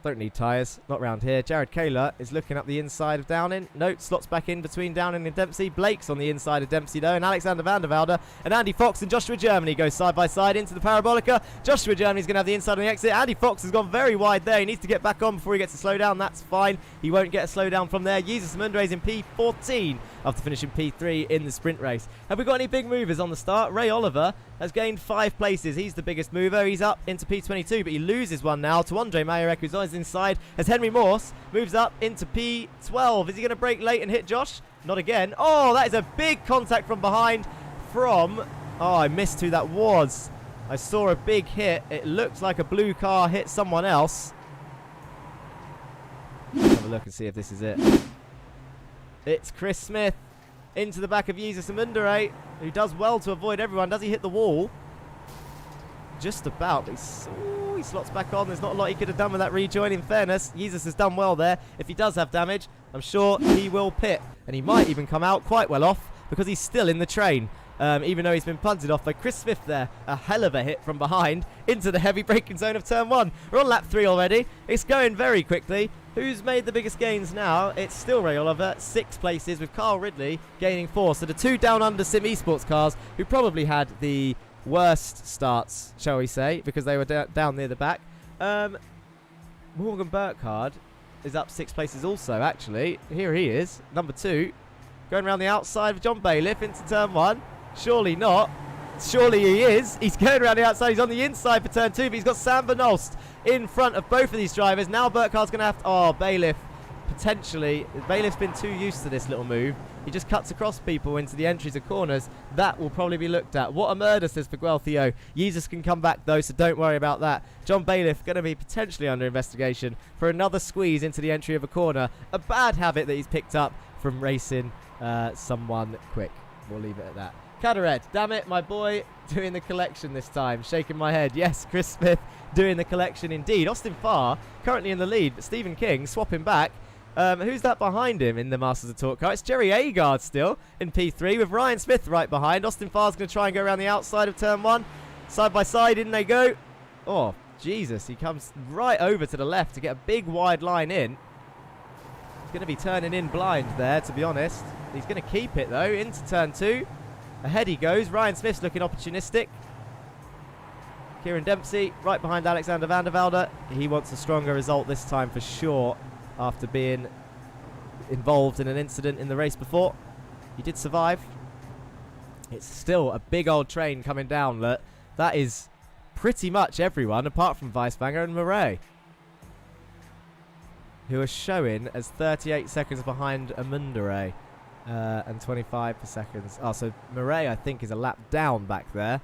Don't need tyres, not round here. Jared Kaler is looking up the inside of Downing. No, slots back in between Downing and Dempsey. Blake's on the inside of Dempsey though, and Alexander Van der Velde and Andy Fox and Joshua Germany go side by side into the Parabolica. Joshua Germany's going to have the inside on the exit. Andy Fox has gone very wide there. He needs to get back on before he gets a slowdown. That's fine. He won't get a slowdown from there. Jesus Mundre's in P14 after finishing P3 in the sprint race. Have we got any big movers on the start? Ray Oliver has gained 5 places. He's the biggest mover. He's up into P22, but he loses one now to Andre Mayerek, who's on his inside, as Henry Morse moves up into P12. Is he going to brake late and hit Josh? Not again. Oh, that is a big contact from behind from... Oh, I missed who that was. I saw a big hit. It looked like a blue car hit someone else. Let's have a look and see if this is it. It's Chris Smith into the back of Jesus Amundere, who does well to avoid everyone. Does he hit the wall? Just about. He slots back on. There's not a lot he could have done with that rejoin, in fairness. Jesus has done well there. If he does have damage, I'm sure he will pit. And he might even come out quite well off because he's still in the train. Even though he's been punted off by Chris Smith there. A hell of a hit from behind into the heavy braking zone of turn 1. We're on lap 3 already. It's going very quickly. Who's made the biggest gains now? It's still Ray Oliver, 6 places, with Carl Ridley gaining 4. So the 2 Down Under Sim Esports cars, who probably had the worst starts, shall we say, because they were down near the back. Morgan Burkhardt is up 6 places also, actually. Here he is, number 2, going around the outside of John Bailiff into turn 1. Surely not. Surely he is. He's going around the outside. He's on the inside for turn 2, but he's got Sam Vernost in front of both of these drivers. Now Burkhardt's going to have to... Oh, Bailiff, potentially. Bailiff's been too used to this little move. He just cuts across people into the entries and corners. That will probably be looked at. What a murder, says Miguel Theo. Jesus can come back, though, so don't worry about that. John Bailiff going to be potentially under investigation for another squeeze into the entry of a corner. A bad habit that he's picked up from racing someone quick. We'll leave it at that. Caderet, damn it, my boy, doing the collection this time. Shaking my head. Yes, Chris Smith doing the collection indeed. Austin Farr currently in the lead, but Stephen King swapping back. Who's that behind him in the Masters of Talk car? It's Jerry Agard still in P3 with Ryan Smith right behind. Austin Farr's going to try and go around the outside of turn 1. Side by side, in they go. Oh, Jesus. He comes right over to the left to get a big wide line in. He's going to be turning in blind there, to be honest. He's going to keep it, though, into turn 2. Ahead he goes. Ryan Smith's looking opportunistic. Kieran Dempsey right behind Alexander van der Velde. He wants a stronger result this time for sure after being involved in an incident in the race before. He did survive. It's still a big old train coming down. Look, that is pretty much everyone apart from Weisbanger and Murray, who are showing as 38 seconds behind Amundere. And 25 per seconds. Oh, so Murray, I think, is a lap down back there.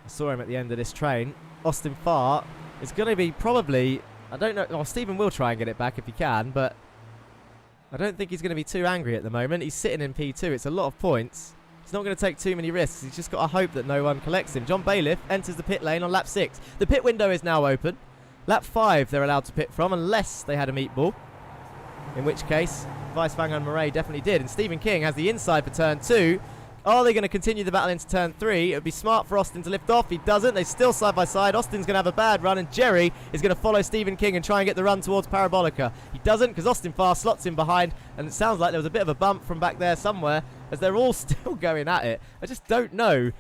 I saw him at the end of this train. Austin Farr is going to be probably... I don't know. Well, Stephen will try and get it back if he can, but I don't think he's going to be too angry at the moment. He's sitting in P2. It's a lot of points. He's not going to take too many risks. He's just got to hope that no one collects him. John Bailiff enters the pit lane on lap 6. The pit window is now open. Lap 5 they're allowed to pit from unless they had a meatball. In which case... Weisbanger and Murray definitely did. And Stephen King has the inside for turn 2. Are they going to continue the battle into turn 3? It would be smart for Austin to lift off. He doesn't. They're still side by side. Austin's going to have a bad run, and Jerry is going to follow Stephen King and try and get the run towards Parabolica. He doesn't, because Austin Farr slots him behind, and it sounds like there was a bit of a bump from back there somewhere, as they're all still going at it. I just don't know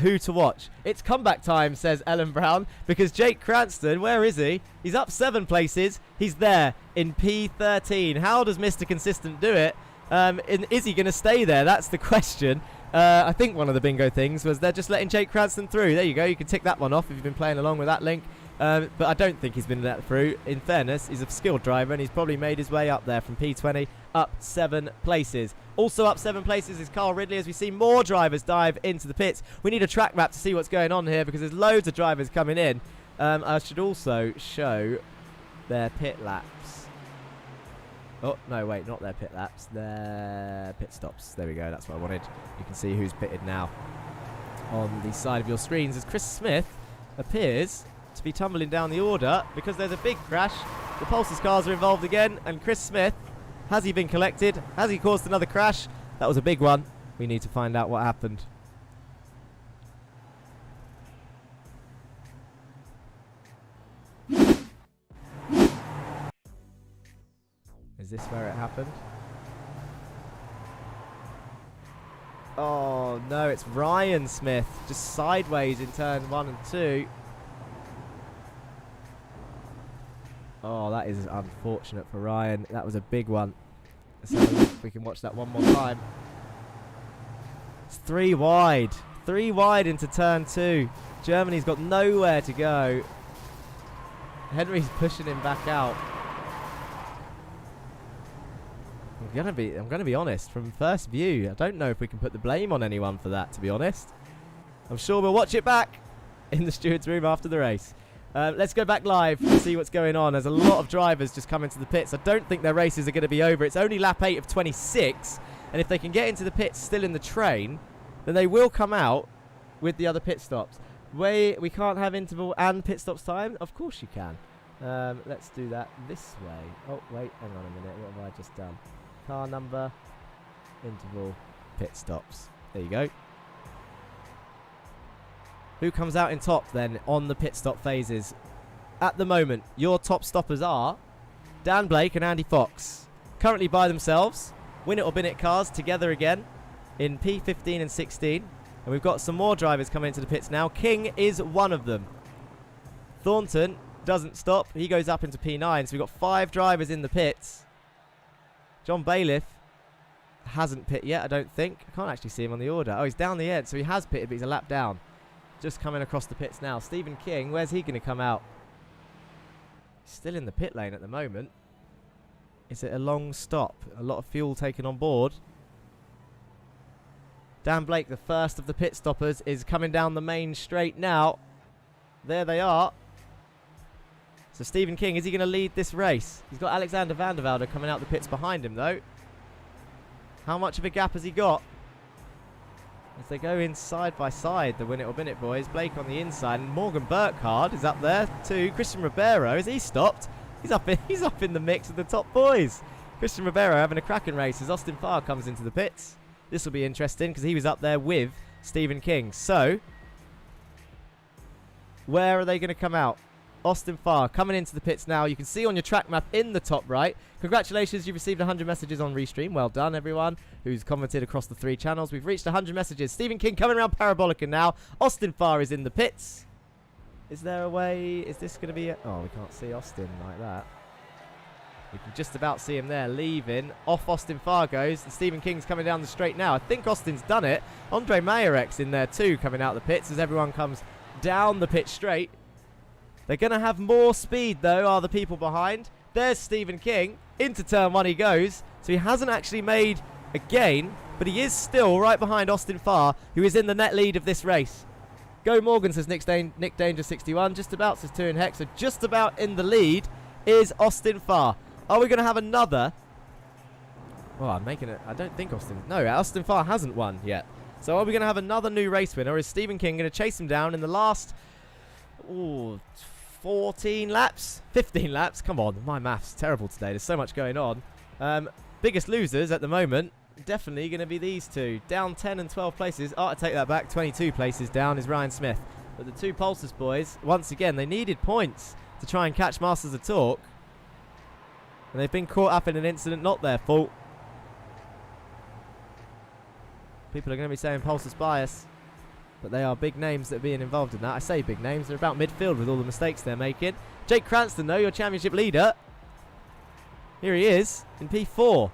who to watch. It's comeback time, says Ellen Brown, because Jake Cranston, where is he? He's up 7 places. He's there in P13. How does Mr. Consistent do it? Is he going to stay there? That's the question. I think one of the bingo things was they're just letting Jake Cranston through. There you go. You can tick that one off if you've been playing along with that link. But I don't think he's been let through. In fairness, he's a skilled driver, and he's probably made his way up there from P20 up 7 places. Also up 7 places is Carl Ridley, as we see more drivers dive into the pits. We need a track map to see what's going on here because there's loads of drivers coming in. I should also show their pit laps. Oh, no, wait, not their pit laps. Their pit stops. There we go, that's what I wanted. You can see who's pitted now on the side of your screens as Chris Smith appears to be tumbling down the order because there's a big crash. The Pulsars cars are involved again, and Chris Smith, has he been collected? Has he caused another crash? That was a big one. We need to find out what happened. Is this where it happened? Oh no, it's Ryan Smith just sideways in turn 1 and 2. Oh, that is unfortunate for Ryan. That was a big one. Let's have a look if we can watch that one more time. It's 3 wide. 3 wide into turn 2. Germany's got nowhere to go. Henry's pushing him back out. I'm gonna be honest, from first view, I don't know if we can put the blame on anyone for that, to be honest. I'm sure we'll watch it back in the steward's room after the race. Let's go back live to see what's going on. There's a lot of drivers just coming to the pits. I don't think their races are going to be over. It's only lap 8 of 26, and if they can get into the pits still in the train, then they will come out with the other pit stops. We can't have interval and pit stops time? Of course you can. Let's do that this way. Oh, wait, hang on a minute. What have I just done? Car number, interval, pit stops. There you go. Who comes out in top then on the pit stop phases? At the moment, your top stoppers are Dan Blake and Andy Fox currently by themselves. Win it or bin it cars together again in P15 and 16. And we've got some more drivers coming into the pits now. King is one of them. Thornton doesn't stop. He goes up into P9. So we've got 5 drivers in the pits. John Bailiff hasn't pit yet, I don't think. I can't actually see him on the order. Oh, he's down the end. So he has pitted, but he's a lap down. Just coming across the pits now. Stephen King, where's he going to come out? Still in the pit lane at the moment. Is it a long stop? A lot of fuel taken on board. Dan Blake, the first of the pit stoppers, is coming down the main straight now. There they are. So Stephen King, is he going to lead this race? He's got Alexander van der Velde coming out the pits behind him, though. How much of a gap has he got? As they go in side by side, the win it or bin it boys. Blake on the inside, and Morgan Burkhardt is up there too. Christian Ribeiro, has he stopped? He's up in the mix of the top boys. Christian Ribeiro having a cracking race as Austin Farr comes into the pits. This will be interesting because he was up there with Stephen King. So, where are they going to come out? Austin Farr coming into the pits now. You can see on your track map in the top right. Congratulations, you've received 100 messages on Restream. Well done, everyone who's commented across the 3 channels. We've reached 100 messages. Stephen King coming around Parabolica now. Austin Farr is in the pits. Is there a way? Is this going to be oh, we can't see Austin like that. We can just about see him there leaving. Off Austin Farr goes, and Stephen King's coming down the straight now. I think Austin's done it. Andre Mayerek's in there too, coming out the pits as everyone comes down the pit straight. They're going to have more speed, though, are the people behind. There's Stephen King. Into turn 1 he goes. So he hasn't actually made a gain, but he is still right behind Austin Farr, who is in the net lead of this race. Go Morgan, says Nick Danger 61. Just about, says 2 in Hex. So just about in the lead is Austin Farr. Are we going to have another? Oh, I'm making it. I don't think Austin Farr hasn't won yet. So are we going to have another new race winner? Or is Stephen King going to chase him down in the last 14 laps? 15 laps? Come on, my math's terrible today. There's so much going on. Biggest losers at the moment, definitely going to be these two. Down 10 and 12 places. Oh, I take that back. 22 places down is Ryan Smith. But the 2 Pulsars boys, once again, they needed points to try and catch Masters of Talk. And they've been caught up in an incident not their fault. People are going to be saying Pulsars bias. But they are big names that are being involved in that. I say big names. They're about midfield with all the mistakes they're making. Jake Cranston, though, your championship leader. Here he is in P4.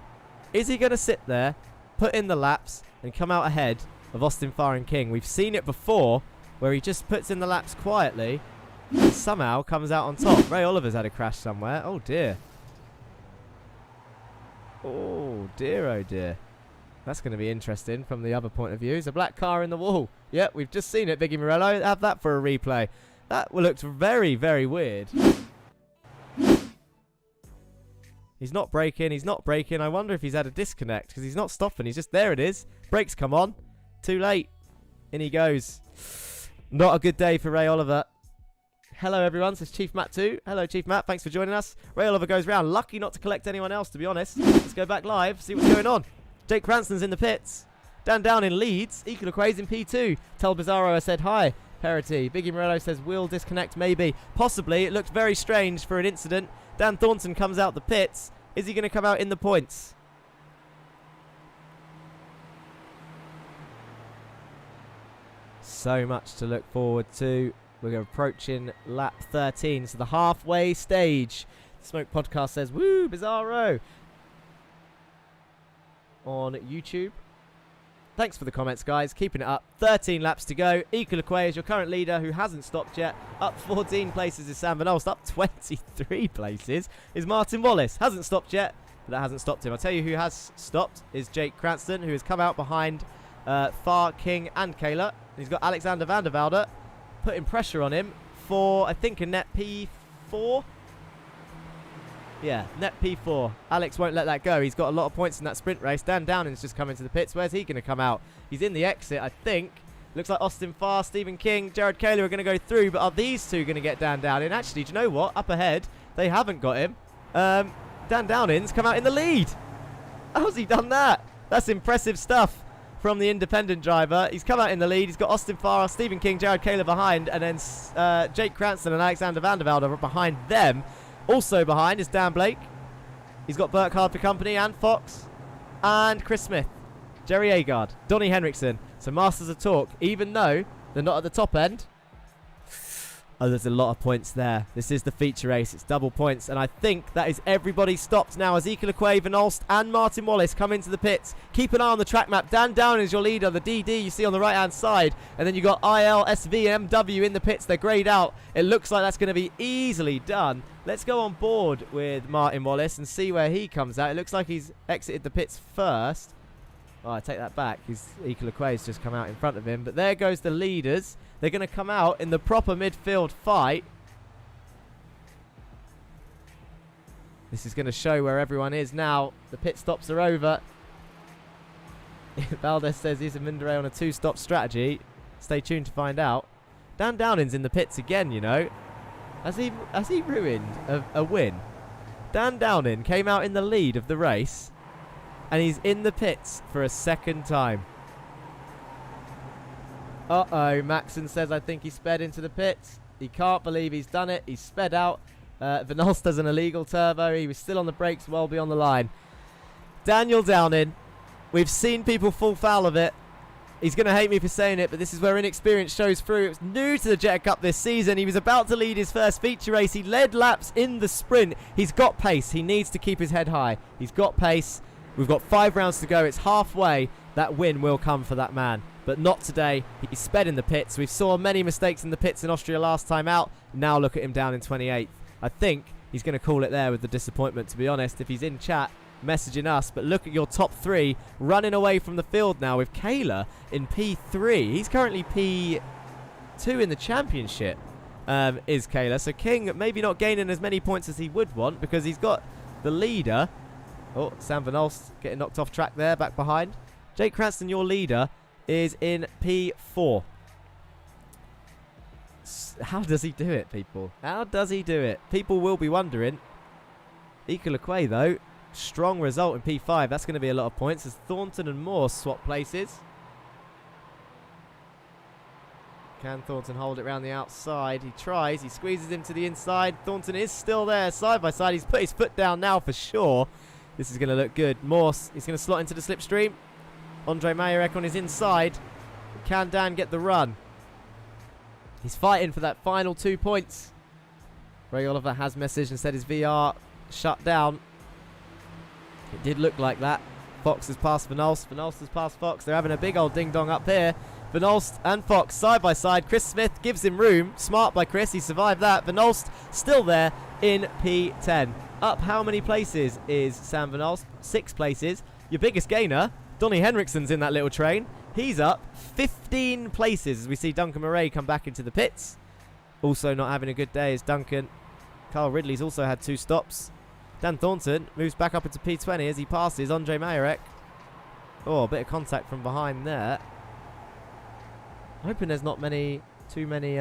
Is he going to sit there, put in the laps, and come out ahead of Austin Farr and King? We've seen it before where he just puts in the laps quietly and somehow comes out on top. Ray Oliver's had a crash somewhere. Oh, dear. Oh, dear, oh, dear. That's going to be interesting from the other point of view. There's a black car in the wall. Yep, we've just seen it, Biggie Morello. Have that for a replay. That looks very, very weird. He's not braking. He's not braking. I wonder if he's had a disconnect because he's not stopping. He's just, there it is. Brakes come on. Too late. In he goes. Not a good day for Ray Oliver. Hello, everyone. Says Chief Matt too. Hello, Chief Matt. Thanks for joining us. Ray Oliver goes round. Lucky not to collect anyone else, to be honest. Let's go back live, see what's going on. Jake Cranston's in the pits. Dan Down in leads. Equal in P2. Tel Bizarro has said hi. Parity. Biggie Morello says will disconnect maybe. Possibly. It looked very strange for an incident. Dan Thornton comes out the pits. Is he going to come out in the points? So much to look forward to. We're approaching lap 13. So the halfway stage. Smoke Podcast says woo Bizarro on YouTube. Thanks for the comments, guys. Keeping it up. 13 laps to go. Equal is your current leader, who hasn't stopped yet. Up 14 places is Sam Van Olst. Up 23 places is Martin Wallace. Hasn't stopped yet, but that hasn't stopped him. I'll tell you who has stopped is Jake Cranston, who has come out behind Farr, King, and Kayla. He's got Alexander van der Velde putting pressure on him for, I think, a net P4. Yeah, net P4. Alex won't let that go. He's got a lot of points in that sprint race. Dan Downing's just come into the pits. Where's he going to come out? He's in the exit, I think. Looks like Austin Farr, Stephen King, Jared Kaler are going to go through, but are these two going to get Dan Downing? Actually, do you know what? Up ahead, they haven't got him. Dan Downing's come out in the lead. How's he done that? That's impressive stuff from the independent driver. He's come out in the lead. He's got Austin Farr, Stephen King, Jared Kaler behind, and then Jake Cranston and Alexander van der Velde are behind them. Also behind is Dan Blake. He's got Burkhardt for company and Fox and Chris Smith, Jerry Agard, Donny Henriksen. So Masters of Talk, even though they're not at the top end. Oh, there's a lot of points there. This is the feature race. It's double points. And I think that is everybody stopped now as Ezekiel Van Olst and Martin Wallace come into the pits. Keep an eye on the track map. Dan Down is your leader. The DD you see on the right-hand side. And then you've got IL, SV, MW in the pits. They're greyed out. It looks like that's going to be easily done. Let's go on board with Martin Wallace and see where he comes out. It looks like he's exited the pits first. Oh, I take that back. Ezekiel has just come out in front of him. But there goes the leaders. They're going to come out in the proper midfield fight. This is going to show where everyone is now. The pit stops are over. Valdez says he's a Mindere on a 2-stop strategy. Stay tuned to find out. Dan Downing's in the pits again, you know. Has he ruined a win? Dan Downing came out in the lead of the race. And he's in the pits for a second time. Uh-oh, Maxon says I think he sped into the pits. He can't believe he's done it. He's sped out. Van Olst does an illegal turbo. He was still on the brakes well beyond the line. Daniel Downing. We've seen people fall foul of it. He's going to hate me for saying it, but this is where inexperience shows through. It was new to the Jetta Cup this season. He was about to lead his first feature race. He led laps in the sprint. He's got pace. He needs to keep his head high. He's got pace. We've got 5 rounds to go. It's halfway. That win will come for that man. But not today. He sped in the pits. We saw many mistakes in the pits in Austria last time out. Now look at him down in 28th. I think he's going to call it there with the disappointment, to be honest. If he's in chat, messaging us. But look at your top 3 running away from the field now with Kayla in P3. He's currently P2 in the championship, is Kayla. So King maybe not gaining as many points as he would want because he's got the leader. Oh, Sam Van Olst getting knocked off track there, back behind. Jake Cranston, your leader, is in P4. How does he do it, people? How does he do it? People will be wondering. Equal though, strong result in P5. That's going to be a lot of points as Thornton and Moore swap places. Can Thornton hold it around the outside? He tries. He squeezes him to the inside. Thornton is still there, side by side. He's put his foot down now for sure. This is going to look good. Morse is going to slot into the slipstream. Andre Mayerek on his inside. Can Dan get the run? He's fighting for that final 2 points. Ray Oliver has messaged and said his VR shut down. It did look like that. Fox has passed Van Olst. Van Olst has passed Fox. They're having a big old ding-dong up here. Van Olst and Fox side by side. Chris Smith gives him room. Smart by Chris. He survived that. Van Olst still there in P10. Up how many places is Sam Van Olst? 6 places. Your biggest gainer, Donny Henriksen's in that little train. He's up 15 places as we see Duncan Murray come back into the pits. Also not having a good day is Duncan. Carl Ridley's also had 2 stops. Dan Thornton moves back up into P20 as he passes Andre Mayerek. Oh, a bit of contact from behind there. I'm hoping there's not too many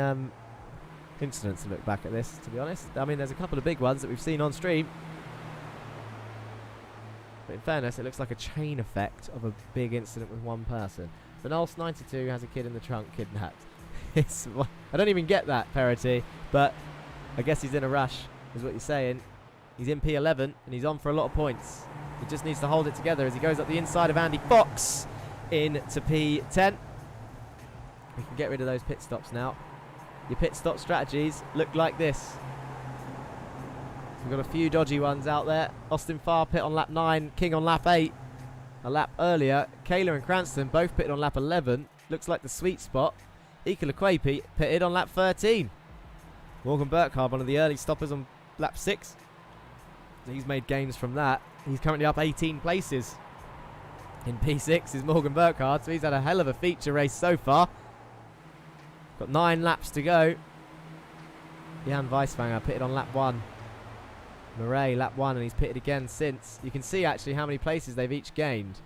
incidents to look back at this, to be honest. I mean, there's a couple of big ones that we've seen on stream. But in fairness, it looks like a chain effect of a big incident with one person. Van Olst 92 has a kid in the trunk kidnapped. I don't even get that, Parity, but I guess he's in a rush, is what you're saying. He's in P11, and he's on for a lot of points. He just needs to hold it together as he goes up the inside of Andy Fox into P10. We can get rid of those pit stops now. Your pit stop strategies look like this. We've got a few dodgy ones out there. Austin Farr pit on lap 9, King on lap 8. A lap earlier, Kayla and Cranston both pitted on lap 11. Looks like the sweet spot. Ika Lequape pitted on lap 13. Morgan Burkhardt, one of the early stoppers on lap 6. He's made gains from that. He's currently up 18 places. In P6 is Morgan Burkhardt, so he's had a hell of a feature race so far. Got 9 laps to go. Jan Weiswanger pitted on lap 1. Murray lap 1, and he's pitted again since. You can see actually how many places they've each gained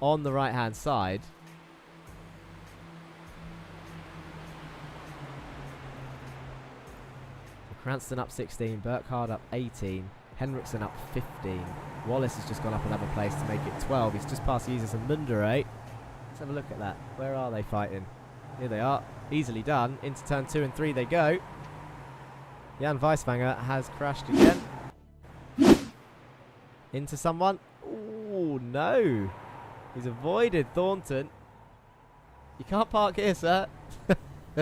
on the right hand side. Cranston up 16, Burkhardt up 18, Henriksen up 15. Wallace has just gone up another place to make it 12. He's just past Jesus and Mundere. Let's have a look at that. Where are they fighting? Here they are. Easily done. Into turn 2 and 3 they go. Jan Weiswanger has crashed again. Into someone. Oh, no. He's avoided Thornton. You can't park here, sir.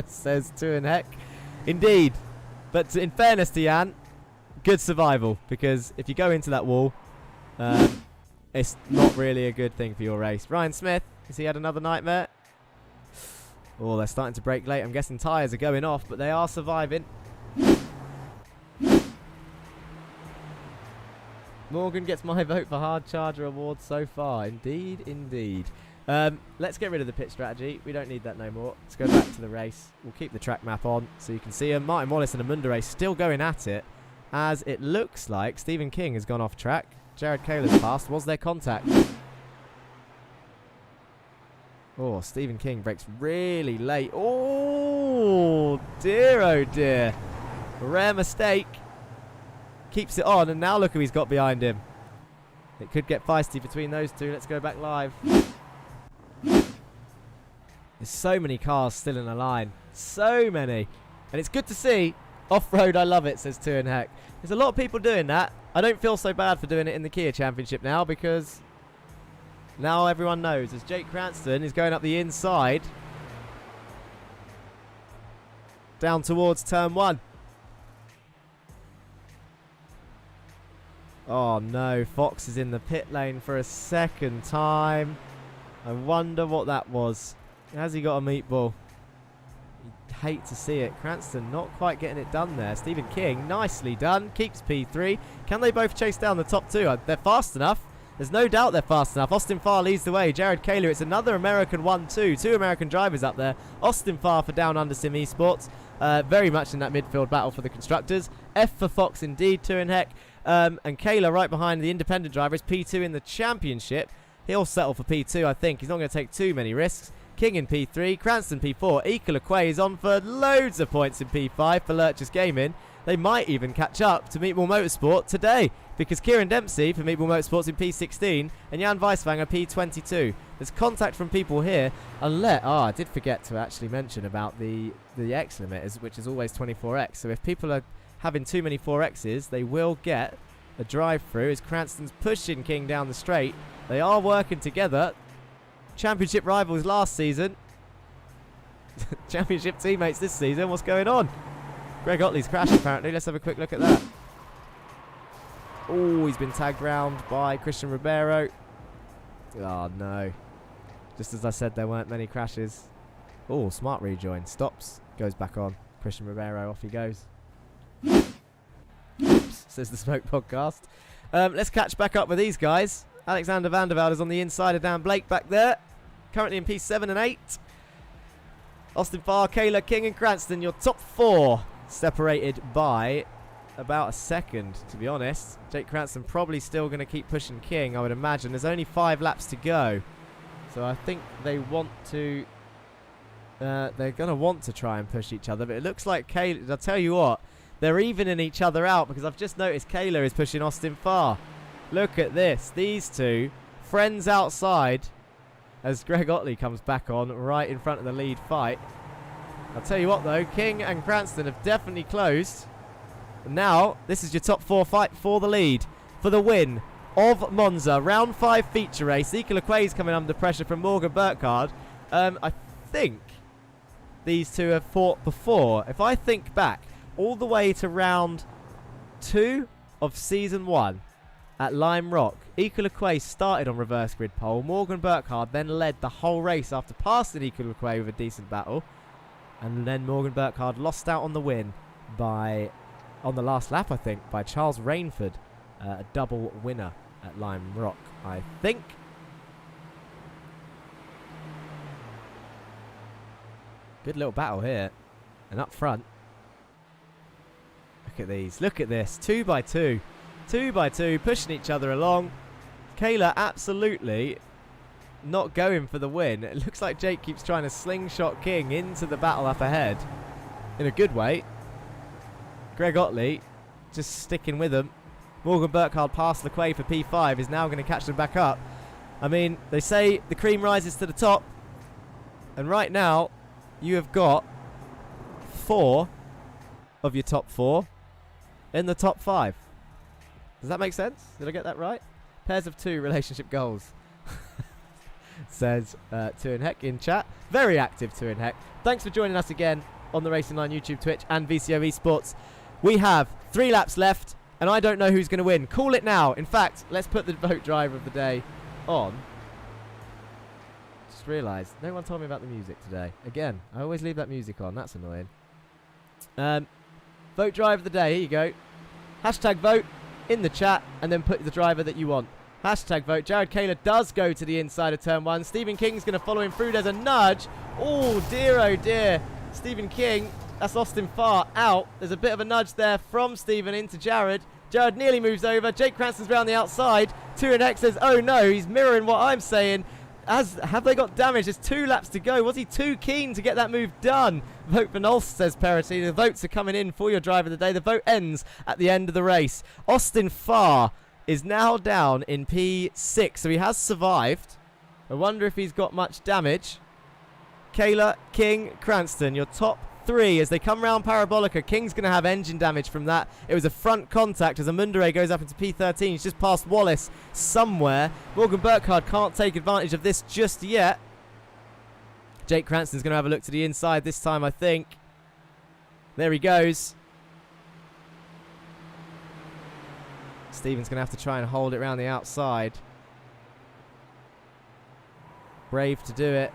Says Tuenheck. Indeed. But in fairness to Jan, good survival. Because if you go into that wall, it's not really a good thing for your race. Ryan Smith, has he had another nightmare? Oh, they're starting to break late. I'm guessing tyres are going off, but they are surviving. Morgan gets my vote for Hard Charger Award so far. Indeed, indeed. Let's get rid of the pit strategy. We don't need that no more. Let's go back to the race. We'll keep the track map on so you can see him. Martin Wallace and Amunda Race still going at it, as it looks like Stephen King has gone off track. Jared Kaler's passed. Was there contact? Oh, Stephen King breaks really late. Oh, dear, oh dear. Rare mistake. Keeps it on, and now look who he's got behind him. It could get feisty between those two. Let's go back live. There's so many cars still in a line. So many. And it's good to see. Off-road, I love it, says Tuenheck. There's a lot of people doing that. I don't feel so bad for doing it in the Kia Championship now, because now everyone knows. As Jake Cranston is going up the inside, down towards turn 1. Oh no, Fox is in the pit lane for a second time. I wonder what that was. Has he got a meatball? You'd hate to see it. Cranston not quite getting it done there. Stephen King, nicely done. Keeps P3. Can they both chase down the top two? They're fast enough. There's no doubt they're fast enough. Austin Farr leads the way. Jared Kaler, it's another American 1-2. Two American drivers up there. Austin Farr for Down Under Sim Esports. Very much in that midfield battle for the constructors. F for Fox indeed, Tuenheck. And Kaler right behind the independent driver is P2 in the championship. He'll settle for P2, I think. He's not going to take too many risks. King in P3, Cranston P4. Ika Lequay is on for loads of points in P5 for Lurchers Gaming. They might even catch up to Meatball Motorsport today, because Kieran Dempsey for Meatball Motorsport's in P16 and Jan Weiswanger P22. There's contact from people here. I did forget to actually mention about the X limit, which is always 24x. So if people are having too many 4Xs, they will get a drive-through as Cranston's pushing King down the straight. They are working together. Championship rivals last season. Championship teammates this season. What's going on? Greg Otley's crashed apparently. Let's have a quick look at that. Oh, he's been tagged round by Christian Ribeiro. Oh, no. Just as I said, there weren't many crashes. Oh, smart rejoin. Stops. Goes back on. Christian Ribeiro, off he goes. Oops, says the Smoke Podcast. Let's catch back up with these guys. Alexander van der Velde is on the inside of Dan Blake back there. Currently in P7 and 8. Austin Farr, Kaler, King and Cranston, your top 4. Separated by about a second, to be honest. Jake Cranston probably still going to keep pushing King, I would imagine. There's only 5 laps to go. So I think they want to... they're going to want to try and push each other. But it looks like Kaler... I'll tell you what. They're evening each other out, because I've just noticed Kaler is pushing Austin Farr. Look at this. These two, friends outside, as Greg Otley comes back on right in front of the lead fight. I'll tell you what, though. King and Cranston have definitely closed. And now, this is your top 4 fight for the lead. For the win of Monza. Round 5 feature race. Ika Lequay's coming under pressure from Morgan Burkhardt. I think these two have fought before. If I think back all the way to round 2 of season 1 at Lime Rock, Ika Lequay started on reverse grid pole. Morgan Burkhardt then led the whole race after passing Ika Lequay with a decent battle. And then Morgan Burkhardt lost out on the win by, on the last lap, I think, by Charles Rainford. A double winner at Lime Rock, I think. Good little battle here. And up front. Look at these. Look at this. 2 by 2. 2 by 2. Pushing each other along. Kaler absolutely not going for the win. It looks like Jake keeps trying to slingshot King into the battle up ahead. In a good way. Greg Otley just sticking with them. Morgan Burkhardt past Lequay for P5. Is now going to catch them back up. I mean, they say the cream rises to the top. And right now, you have got 4 of your top 4 in the top 5. Does that make sense? Did I get that right? Pairs of 2 relationship goals. Says Tuin Heck in chat. Very active Tuin Heck. Thanks for joining us again on the Racing Line YouTube, Twitch and VCO Esports. We have 3 laps left and I don't know who's going to win. Call it now. In fact, let's put the vote driver of the day on. Just realised no one told me about the music today. Again, I always leave that music on. That's annoying. Vote driver of the day. Here you go. Hashtag vote in the chat and then put the driver that you want. Hashtag vote. Jared Kaler does go to the inside of turn 1. Stephen King's going to follow him through. There's a nudge. Oh dear. Stephen King, that's Austin Farr out. There's a bit of a nudge there from Stephen into Jared. Jared nearly moves over. Jake Cranston's round the outside. Tuin Heck says, oh no, he's mirroring what I'm saying. Have they got damage? There's 2 laps to go. Was he too keen to get that move done? Vote for Nolst, says Perity. The votes are coming in for your driver of the day. The vote ends at the end of the race. Austin Farr is now down in P6, so he has survived. I wonder if he's got much damage. Kayla, King, Cranston, your top 3 as they come round Parabolica. King's going to have engine damage from that. It was a front contact as Amundere goes up into P13. He's just past Wallace somewhere. Morgan Burkhardt can't take advantage of this just yet. Jake Cranston's going to have a look to the inside this time, I think. There he goes. Stephen's going to have to try and hold it around the outside. Brave to do it.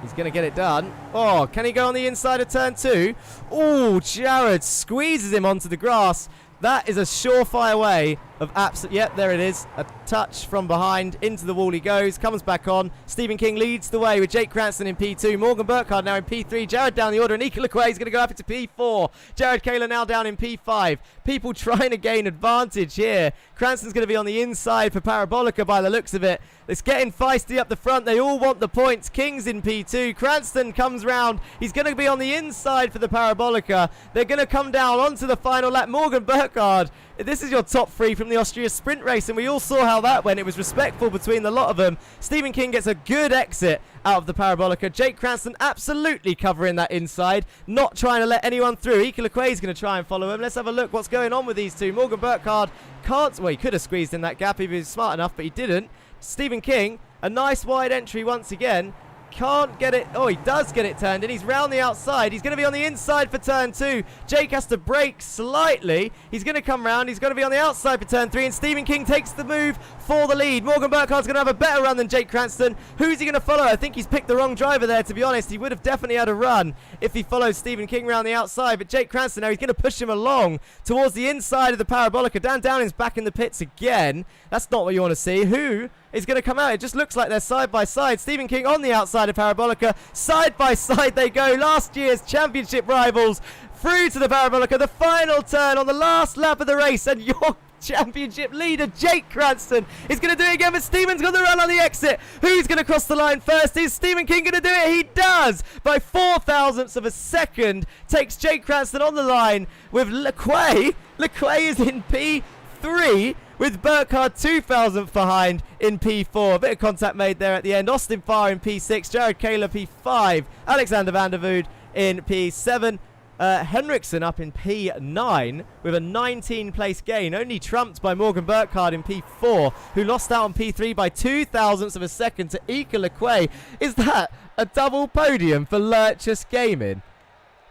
He's going to get it done. Oh, can he go on the inside of turn 2? Oh, Jared squeezes him onto the grass. That is a surefire way of absolute... Yep, there it is. A touch from behind. Into the wall he goes. Comes back on. Stephen King leads the way with Jake Cranston in P2. Morgan Burkhardt now in P3. Jared down the order. And Ika Lequay is going to go up into P4. Jared Kaler now down in P5. People trying to gain advantage here. Cranston's going to be on the inside for Parabolica by the looks of it. It's getting feisty up the front. They all want the points. King's in P2. Cranston comes round. He's going to be on the inside for the Parabolica. They're going to come down onto the final lap. Morgan Burkhardt. This is your top 3 from the Austria sprint race, and we all saw how that went. It was respectful between the lot of them. Stephen King gets a good exit out of the Parabolica. Jake Cranston absolutely covering that inside, not trying to let anyone through. Ika Lequay is going to try and follow him. Let's have a look what's going on with these two. Morgan Burkhardt can't... Well, he could have squeezed in that gap if he was smart enough, but he didn't. Stephen King, a nice wide entry once again. Can't get it. Oh, he does get it turned in. He's round the outside. He's going to be on the inside for turn 2. Jake has to brake slightly. He's going to come round. He's going to be on the outside for turn 3. And Stephen King takes the move for the lead. Morgan Burkhardt's going to have a better run than Jake Cranston. Who's he going to follow? I think he's picked the wrong driver there, to be honest. He would have definitely had a run if he followed Stephen King round the outside. But Jake Cranston now, he's going to push him along towards the inside of the Parabolica. Dan Downing's back in the pits again. That's not what you want to see. Who is going to come out? It just looks like they're side by side. Stephen King on the outside of Parabolica. Side by side they go. Last year's championship rivals through to the Parabolica. The final turn on the last lap of the race. And your championship leader, Jake Cranston, is going to do it again. But Stephen's got the run on the exit. Who's going to cross the line first? Is Stephen King going to do it? He does. By 0.004 of a second. Takes Jake Cranston on the line with Lequay. Lequay is in P3. With Burkhardt 2,000th behind in P4. A bit of contact made there at the end. Austin Farr in P6. Jared Kaler P5. Alexander van der Vood in P7. Henriksen up in P9 with a 19-place gain. Only trumped by Morgan Burkhardt in P4, who lost out on P3 by 0.002 of a second to Ika Lequay. Is that a double podium for Lurchus Gaming?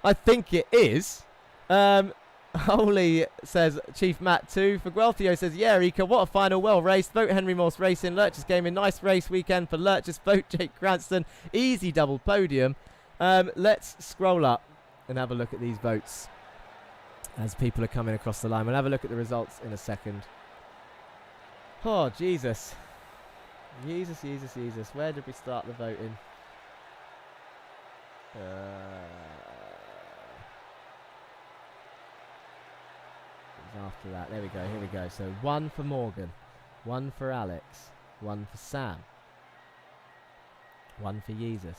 I think it is. Holy, says Chief Matt 2. For Guelthio says, yeah, Ika, what a final, well raced. Vote Henry Morse Racing. Lurchus Gaming, nice race weekend for Lurchus. Vote Jake Cranston. Easy double podium. Let's scroll up and have a look at these votes as people are coming across the line. We'll have a look at the results in a second. Oh, Jesus. Jesus. Where did we start the voting? After that, there we go, here we go. So 1 for Morgan, 1 for Alex, 1 for Sam, 1 for Jesus,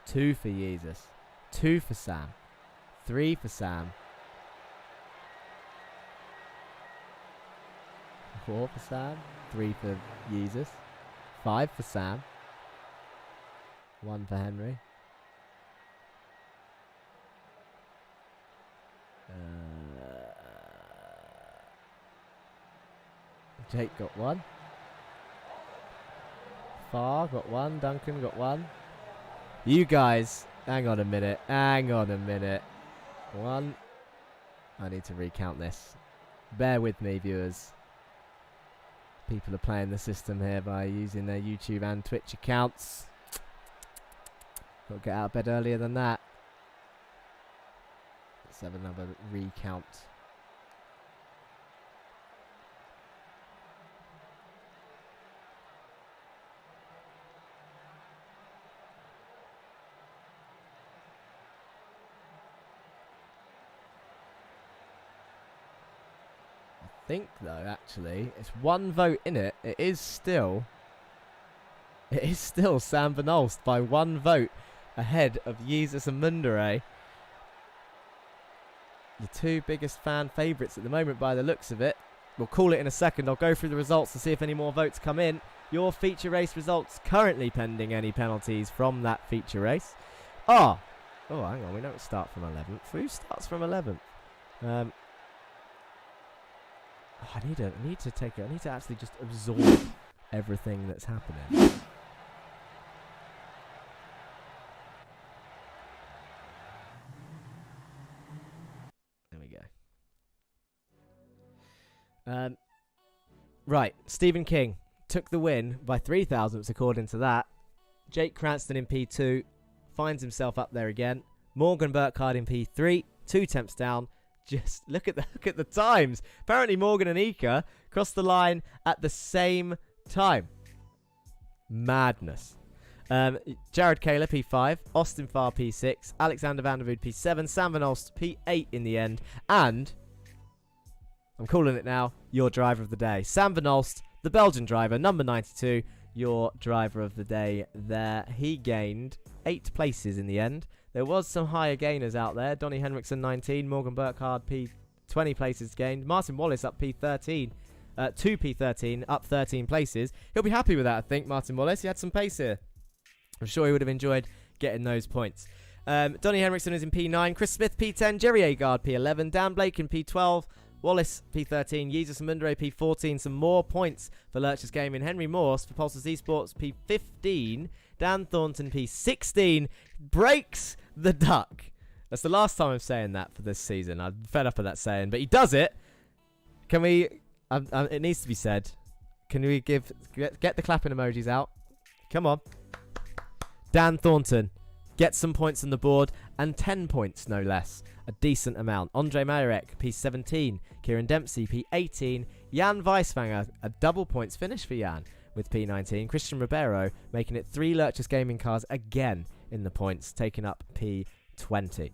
2 for Jesus, 2 for Sam, 3 for Sam, 4 for Sam, 3 for Jesus, 5 for Sam, 1 for Henry, Jake got 1. Farr got one. Duncan got one. You guys, hang on a minute. Hang on a minute. One. I need to recount this. Bear with me, viewers. People are playing the system here by using their YouTube and Twitch accounts. Got to get out of bed earlier than that. Let's have another recount. Think though, actually, it's one vote in it. It is still Sam Van Olst by one vote ahead of Jesus and Mundere. The two biggest fan favourites at the moment by the looks of it. We'll call it in a second. I'll go through the results to see if any more votes come in. Your feature race results currently pending any penalties from that feature race. Oh, hang on, we don't start from 11th. Who starts from 11th? I need to actually just absorb everything that's happening. There we go. Right, Stephen King took the win by 3 thousandths according to that. Jake Cranston in P2 finds himself up there again. Morgan Burkhardt in P3, 2 temps down. Just look at the times. Apparently Morgan and Ika crossed the line at the same time. Madness. Jared Kaler P5, Austin Farr P6, Alexander Vandervood P7, Sam Van Olst P8 in the end, and I'm calling it now, your driver of the day. Sam Van Olst, the Belgian driver, number 92, your driver of the day there. He gained 8 places in the end. There was some higher gainers out there. Donnie Henriksen 19, Morgan Burkhardt P20 places gained. Martin Wallace up P13, 2 P13, up 13 places. He'll be happy with that, I think, Martin Wallace. He had some pace here. I'm sure he would have enjoyed getting those points. Donnie Henriksen is in P9, Chris Smith P10, Jerry Agard P11, Dan Blake in P12, Wallace P13, Jesus and Mundere P14. Some more points for Lurch's Gaming. Henry Morse for Pulsars Esports P15, Dan Thornton P16, breaks the duck. That's the last time I'm saying that for this season. I'm fed up of that saying, but he does it. Can we, it needs to be said, can we get the clapping emojis out? Come on. Dan Thornton gets some points on the board, and 10 points no less. A decent amount. Andre Marek, P17. Kieran Dempsey, P18. Jan Weiswanger, a double points finish for Jan with P19. Christian Ribeiro making it 3 Lurch's Gaming cars again in the points, taking up P20.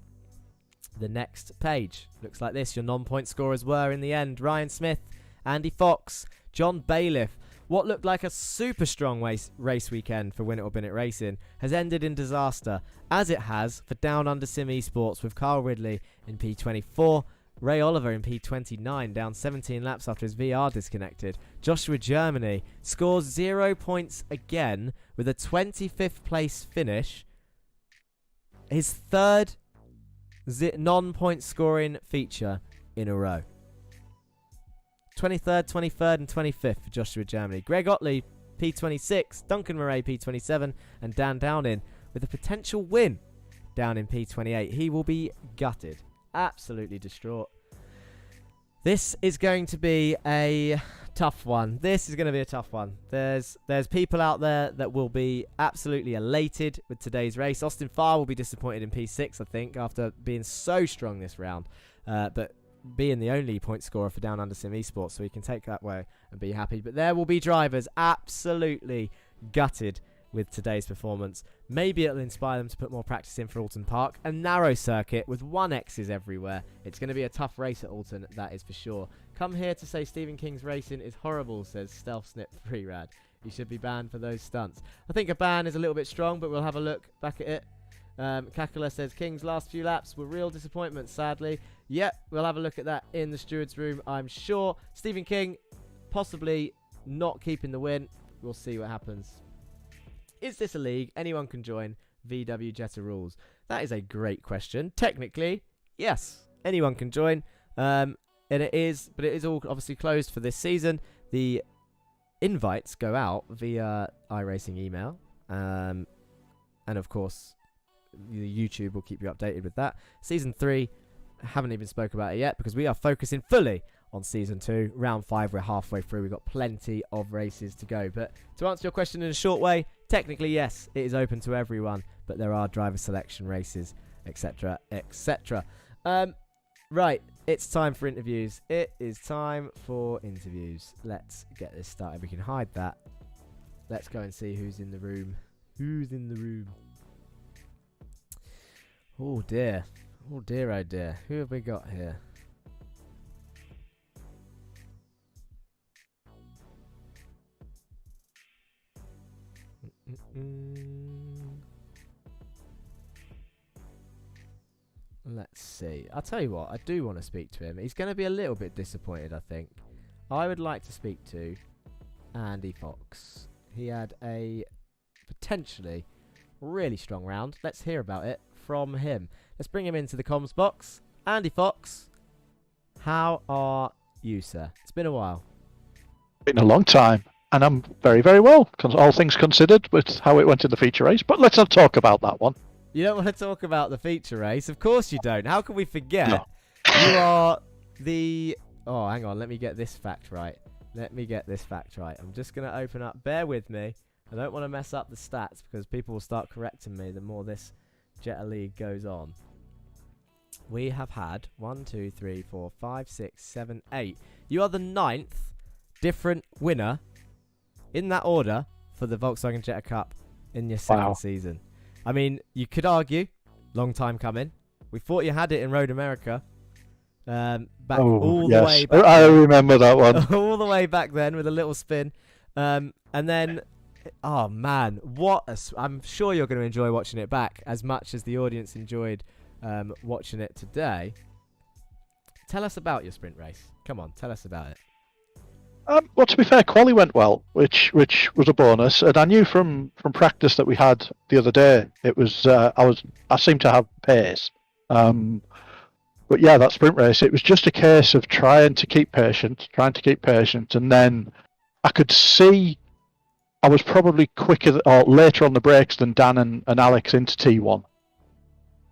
The next page looks like this. Your non-point scorers were in the end Ryan Smith, Andy Fox, John Bailiff. What looked like a super strong race weekend for Win It or Bin It Racing has ended in disaster, as it has for Down Under Sim Esports with Carl Ridley in P24, Ray Oliver in P29, down 17 laps after his VR disconnected. Joshua Germany scores 0 points again with a 25th place finish. His third non-point scoring feature in a row. 23rd, 23rd and 25th for Joshua Germany. Greg Otley, P26, Duncan Murray, P27, and Dan Downing with a potential win down in P28. He will be gutted. Absolutely distraught. This is going to be a tough one. This is going to be a tough one. There's people out there that will be absolutely elated with today's race. Austin Farr will be disappointed in P6, I think, after being so strong this round. But being the only point scorer for Down Under Sim Esports, so he can take that way and be happy. But there will be drivers absolutely gutted with today's performance. Maybe it'll inspire them to put more practice in for Alton Park. A narrow circuit with 1Xs everywhere. It's going to be a tough race at Alton, that is for sure. Come here to say Stephen King's racing is horrible, says Stealth Snip 3 Rad. He should be banned for those stunts. I think a ban is a little bit strong, but we'll have a look back at it. Kakula says King's last few laps were real disappointments, sadly. Yep, we'll have a look at that in the steward's room, I'm sure. Stephen King possibly not keeping the win. We'll see what happens. Is this a league anyone can join? VW Jetta rules. That is a great question. Technically, yes, anyone can join. And it is, but it is all obviously closed for this season. The invites go out via iRacing email. And of course, YouTube will keep you updated with that. Season 3, haven't even spoke about it yet because we are focusing fully on Season 2. Round 5, we're halfway through. We've got plenty of races to go. But to answer your question in a short way, technically, yes, it is open to everyone, but there are driver selection races, etc., etc. Right, it's time for interviews. It is time for interviews. Let's get this started. We can hide that. Let's go and see who's in the room. Who's in the room? Oh dear. Oh dear, oh dear. Who have we got here? Let's see. I'll tell you what, I do want to speak to him. He's going to be a little bit disappointed, I think. I would like to speak to Andy Fox. He had a potentially really strong round. Let's hear about it from him. Let's bring him into the comms box. Andy Fox, how are you, sir? It's been a while. Been a long time, and I'm very, very well, all things considered, with how it went in the feature race. But let's not talk about that one. You don't want to talk about the feature race? Of course you don't. How can we forget? No. You are the... Oh, hang on. Let me get this fact right. I'm just going to open up. Bear with me. I don't want to mess up the stats because people will start correcting me the more this Jetta League goes on. We have had 1, 2, 3, 4, 5, 6, 7, 8. You are the 9th different winner in that order for the Volkswagen Jetta Cup in your second season. I mean, you could argue, long time coming. We thought you had it in Road America. The way back. I remember that one. All the way back then with a little spin. And then, oh man, I'm sure you're going to enjoy watching it back as much as the audience enjoyed watching it today. Tell us about your sprint race. Come on, tell us about it. Well, to be fair, quali went well, which was a bonus, and I knew from practice that we had the other day, it was I seemed to have pace. But yeah, that sprint race, it was just a case of trying to keep patient, and then I could see I was probably quicker or later on the brakes than Dan and Alex into T1,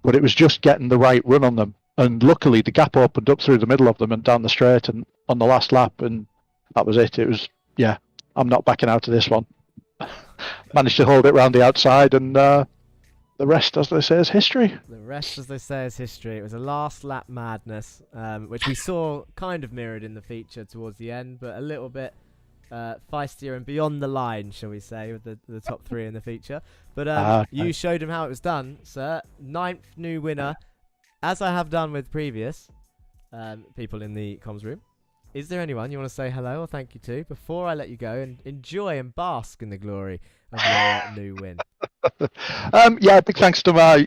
but it was just getting the right run on them, and luckily the gap opened up through the middle of them and down the straight and on the last lap, and that was it. It was, yeah, I'm not backing out of this one. Managed to hold it round the outside, and the rest, as they say, is history. The rest, as they say, is history. It was a last lap madness, which we saw kind of mirrored in the feature towards the end, but a little bit feistier and beyond the line, shall we say, with the top 3 in the feature. But you showed him how it was done, sir. 9th new winner, as I have done with previous people in the comms room. Is there anyone you want to say hello or thank you to before I let you go and enjoy and bask in the glory of your new win? Yeah, big thanks to my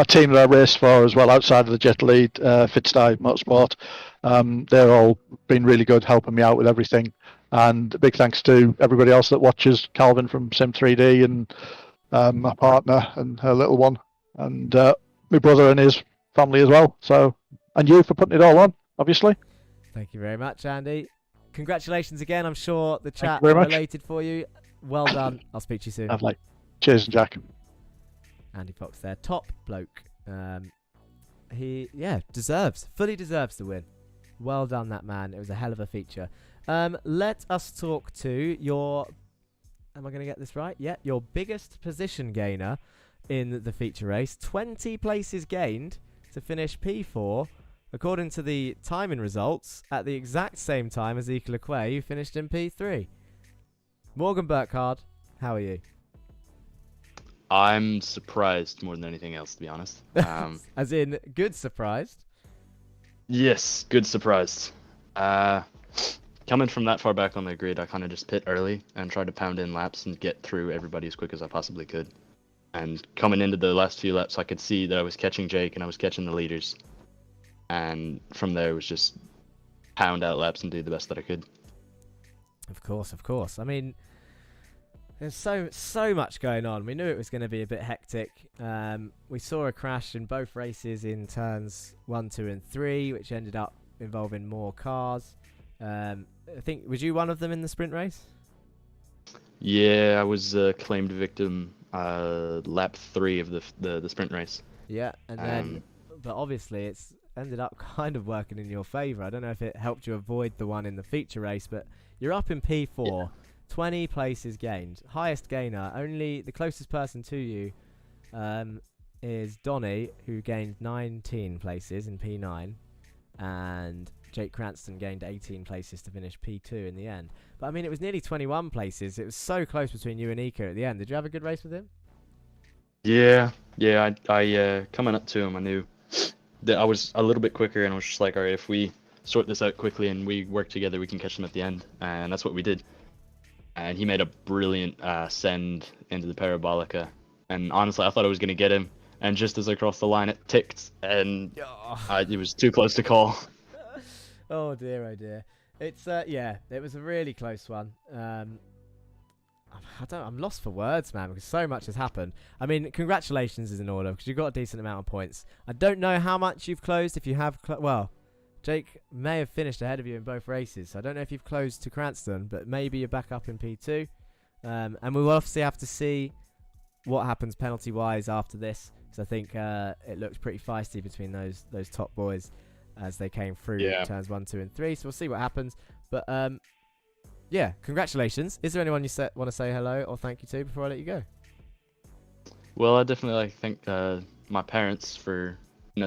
team that I race for as well, outside of the Jetta Lead, Fitstyle Motorsport. They're all been really good, helping me out with everything. And big thanks to everybody else that watches, Calvin from Sim3D and my partner and her little one, and my brother and his family as well. So, and you for putting it all on, obviously. Thank you very much, Andy. Congratulations again. I'm sure the chat related for you. Well done. I'll speak to you soon. Lovely. Cheers, Jack. Andy Fox there. Top bloke. He fully deserves the win. Well done, that man. It was a hell of a feature. Let us talk to your... Am I going to get this right? Yeah, your biggest position gainer in the feature race. 20 places gained to finish P4. According to the timing results, at the exact same time as Ike Lequay, who finished in P3. Morgan Burkhardt, how are you? I'm surprised more than anything else, to be honest. As in, good surprised? Yes, good surprised. Coming from that far back on the grid, I kind of just pit early and tried to pound in laps and get through everybody as quick as I possibly could. And coming into the last few laps, I could see that I was catching Jake and I was catching the leaders. And from there, it was just pound out laps and do the best that I could. Of course. I mean, there's so much going on. We knew it was going to be a bit hectic. We saw a crash in both races in turns 1, 2, and 3, which ended up involving more cars. I think, was you one of them in the sprint race? Yeah, I was claimed victim lap 3 of the sprint race. Yeah, and then, but obviously it's ended up kind of working in your favour. I don't know if it helped you avoid the one in the feature race, but you're up in P4, 20 places gained, highest gainer. Only the closest person to you is Donny, who gained 19 places in P9, and Jake Cranston gained 18 places to finish P2 in the end. But I mean, it was nearly 21 places. It was so close between you and Ika at the end. Did you have a good race with him? Yeah. I coming up to him, I knew that I was a little bit quicker, and I was just like, all right, if we sort this out quickly and we work together, we can catch them at the end, and that's what we did. And he made a brilliant send into the Parabolica, and honestly, I thought I was gonna get him, and just as I crossed the line, it ticked, and it was too close to call. Oh dear, oh dear. It's yeah, it was a really close one. I'm lost for words, man, because so much has happened. I mean, congratulations is in order because you've got a decent amount of points. I don't know how much you've closed. If you have, well, Jake may have finished ahead of you in both races. So I don't know if you've closed to Cranston, but maybe you're back up in P2. And we will obviously have to see what happens penalty-wise after this, because I think it looks pretty feisty between those top boys as they came through turns 1, 2, and 3. So we'll see what happens. But yeah, congratulations. Is there anyone you want to say hello or thank you to before I let you go? Well, I definitely like thank my parents for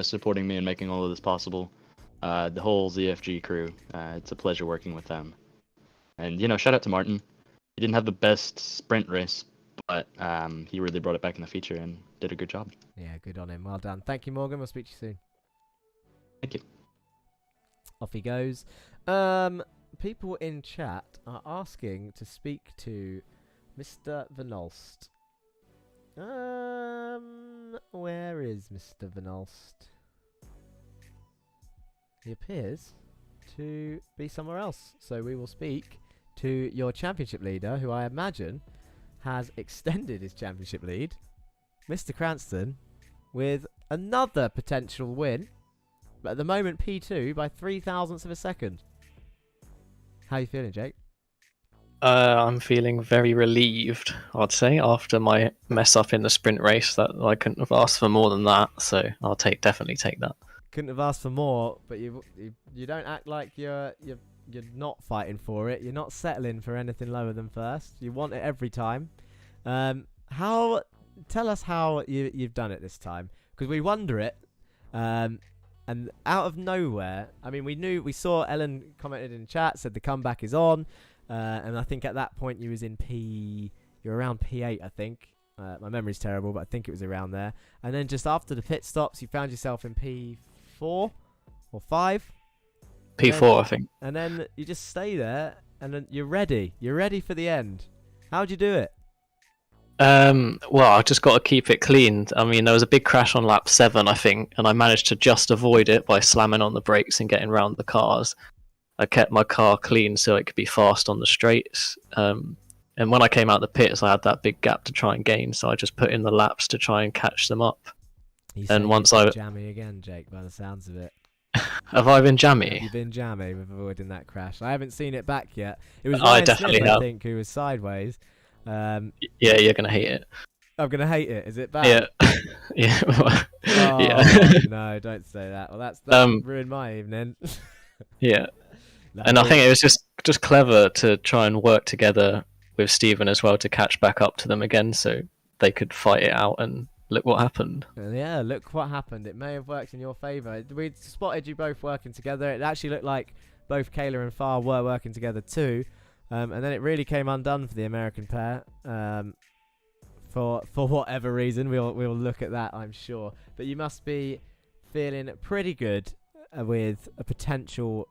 supporting me and making all of this possible. The whole ZFG crew. It's a pleasure working with them. And shout out to Martin. He didn't have the best sprint race, but he really brought it back in the feature and did a good job. Yeah, good on him. Well done. Thank you, Morgan. We'll speak to you soon. Thank you. Off he goes. People in chat are asking to speak to Mr. Vanolst. Where is Mr. Vanolst? He appears to be somewhere else. So we will speak to your championship leader, who I imagine has extended his championship lead, Mr. Cranston, with another potential win. But at the moment, P2 by 0.003 of a second. How are you feeling, Jake? I'm feeling very relieved, I'd say, after my mess up in the sprint race. That I couldn't have asked for more than that, so I'll definitely take that. Couldn't have asked for more, but you don't act like you're not fighting for it. You're not settling for anything lower than first. You want it every time. Tell us how you've done it this time, because we wonder it. And out of nowhere, I mean, we saw Ellen commented in chat, said the comeback is on, and I think at that point you're around P8, I think. My memory's terrible, but I think it was around there. And then just after the pit stops, you found yourself in P4 or 5. P4, I think. And then you just stay there, and then you're ready. You're ready for the end. How'd you do it? Well, I just got to keep it clean. I mean, there was a big crash on lap 7, I think, and I managed to just avoid it by slamming on the brakes and getting round the cars. I kept my car clean so it could be fast on the straights. And when I came out the pits, I had that big gap to try and gain, so I just put in the laps to try and catch them up. And once I jammy again, Jake, by the sounds of it. Have I been jammy? Have you been jammy with avoiding that crash? I haven't seen it back yet. It was I Ryan definitely Smith, have. I think, who was sideways. Yeah, you're gonna hate it. I'm gonna hate it. Is it bad? Yeah, yeah. Oh, yeah. No, don't say that. Well, that's ruined my evening. Yeah, and I think it was just clever to try and work together with Stephen as well to catch back up to them again, so they could fight it out. And look what happened. Yeah, look what happened. It may have worked in your favour. We spotted you both working together. It actually looked like both Kayla and Farr were working together too. And then it really came undone for the American pair. For whatever reason, we'll look at that, I'm sure. But you must be feeling pretty good with a potential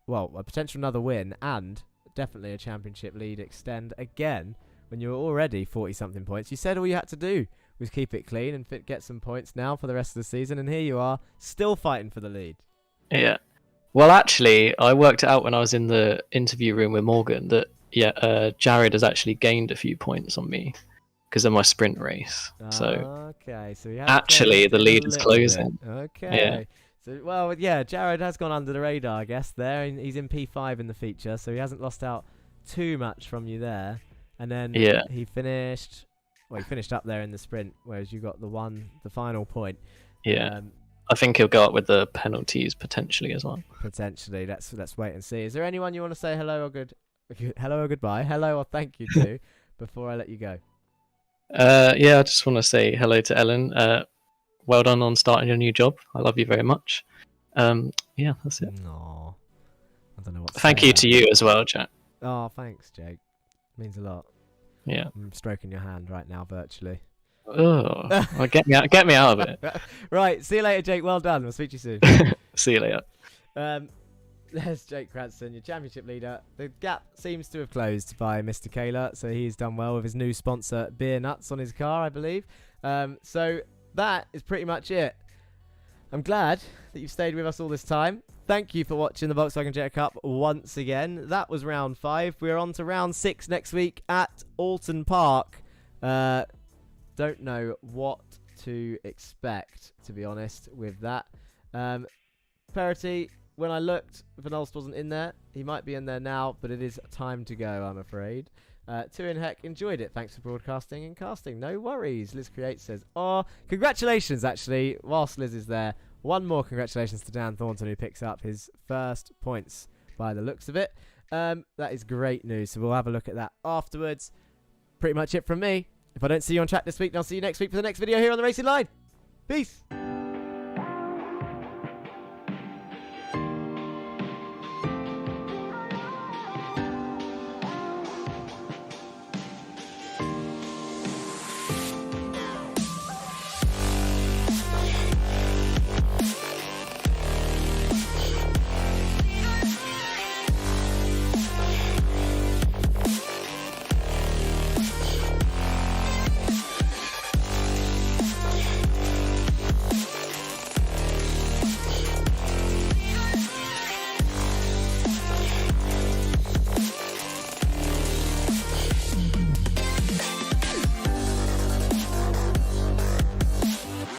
another win and definitely a championship lead extend again when you were already 40-something points. You said all you had to do was keep it clean and get some points now for the rest of the season, and here you are, still fighting for the lead. Yeah. Well, actually, I worked it out when I was in the interview room with Morgan that Jared has actually gained a few points on me because of my sprint race. So okay, so actually the lead is closing. Okay. Yeah. So Jared has gone under the radar, I guess. There, he's in P5 in the feature, so he hasn't lost out too much from you there. And then Yeah. he finished. Well, he finished up there in the sprint, whereas you got the final point. Yeah. I think he'll go up with the penalties potentially as well. Potentially. Let's wait and see. Is there anyone you want to say hello or goodbye, hello or thank you to before I let you go? Yeah, I just want to say hello to Ellen. Well done on starting your new job. I love you very much. Yeah, that's it. No, I don't know what. Thank you to you as well, Jack. Oh, thanks, Jake. Means a lot. Yeah. I'm stroking your hand right now, virtually. Oh, well, get me out of it. Right, see you later, Jake. Well done. We'll speak to you soon. See you later. There's Jake Cranston, your championship leader. The gap seems to have closed by Mr. Kayla, so he's done well with his new sponsor, Beer Nuts, on his car, I believe. So that is pretty much it. I'm glad that you've stayed with us all this time. Thank you for watching the Volkswagen Jetta Cup once again. That was round 5. We're on to round 6 next week at Alton Park. Don't know what to expect, to be honest, with that. Parity, when I looked, Van Olst wasn't in there. He might be in there now, but it is time to go, I'm afraid. Two in Heck enjoyed it. Thanks for broadcasting and casting. No worries. Liz Create says, oh, congratulations, actually, whilst Liz is there. One more congratulations to Dan Thornton, who picks up his first points by the looks of it. That is great news. So we'll have a look at that afterwards. Pretty much it from me. If I don't see you on chat this week, then I'll see you next week for the next video here on the Racing Line. Peace.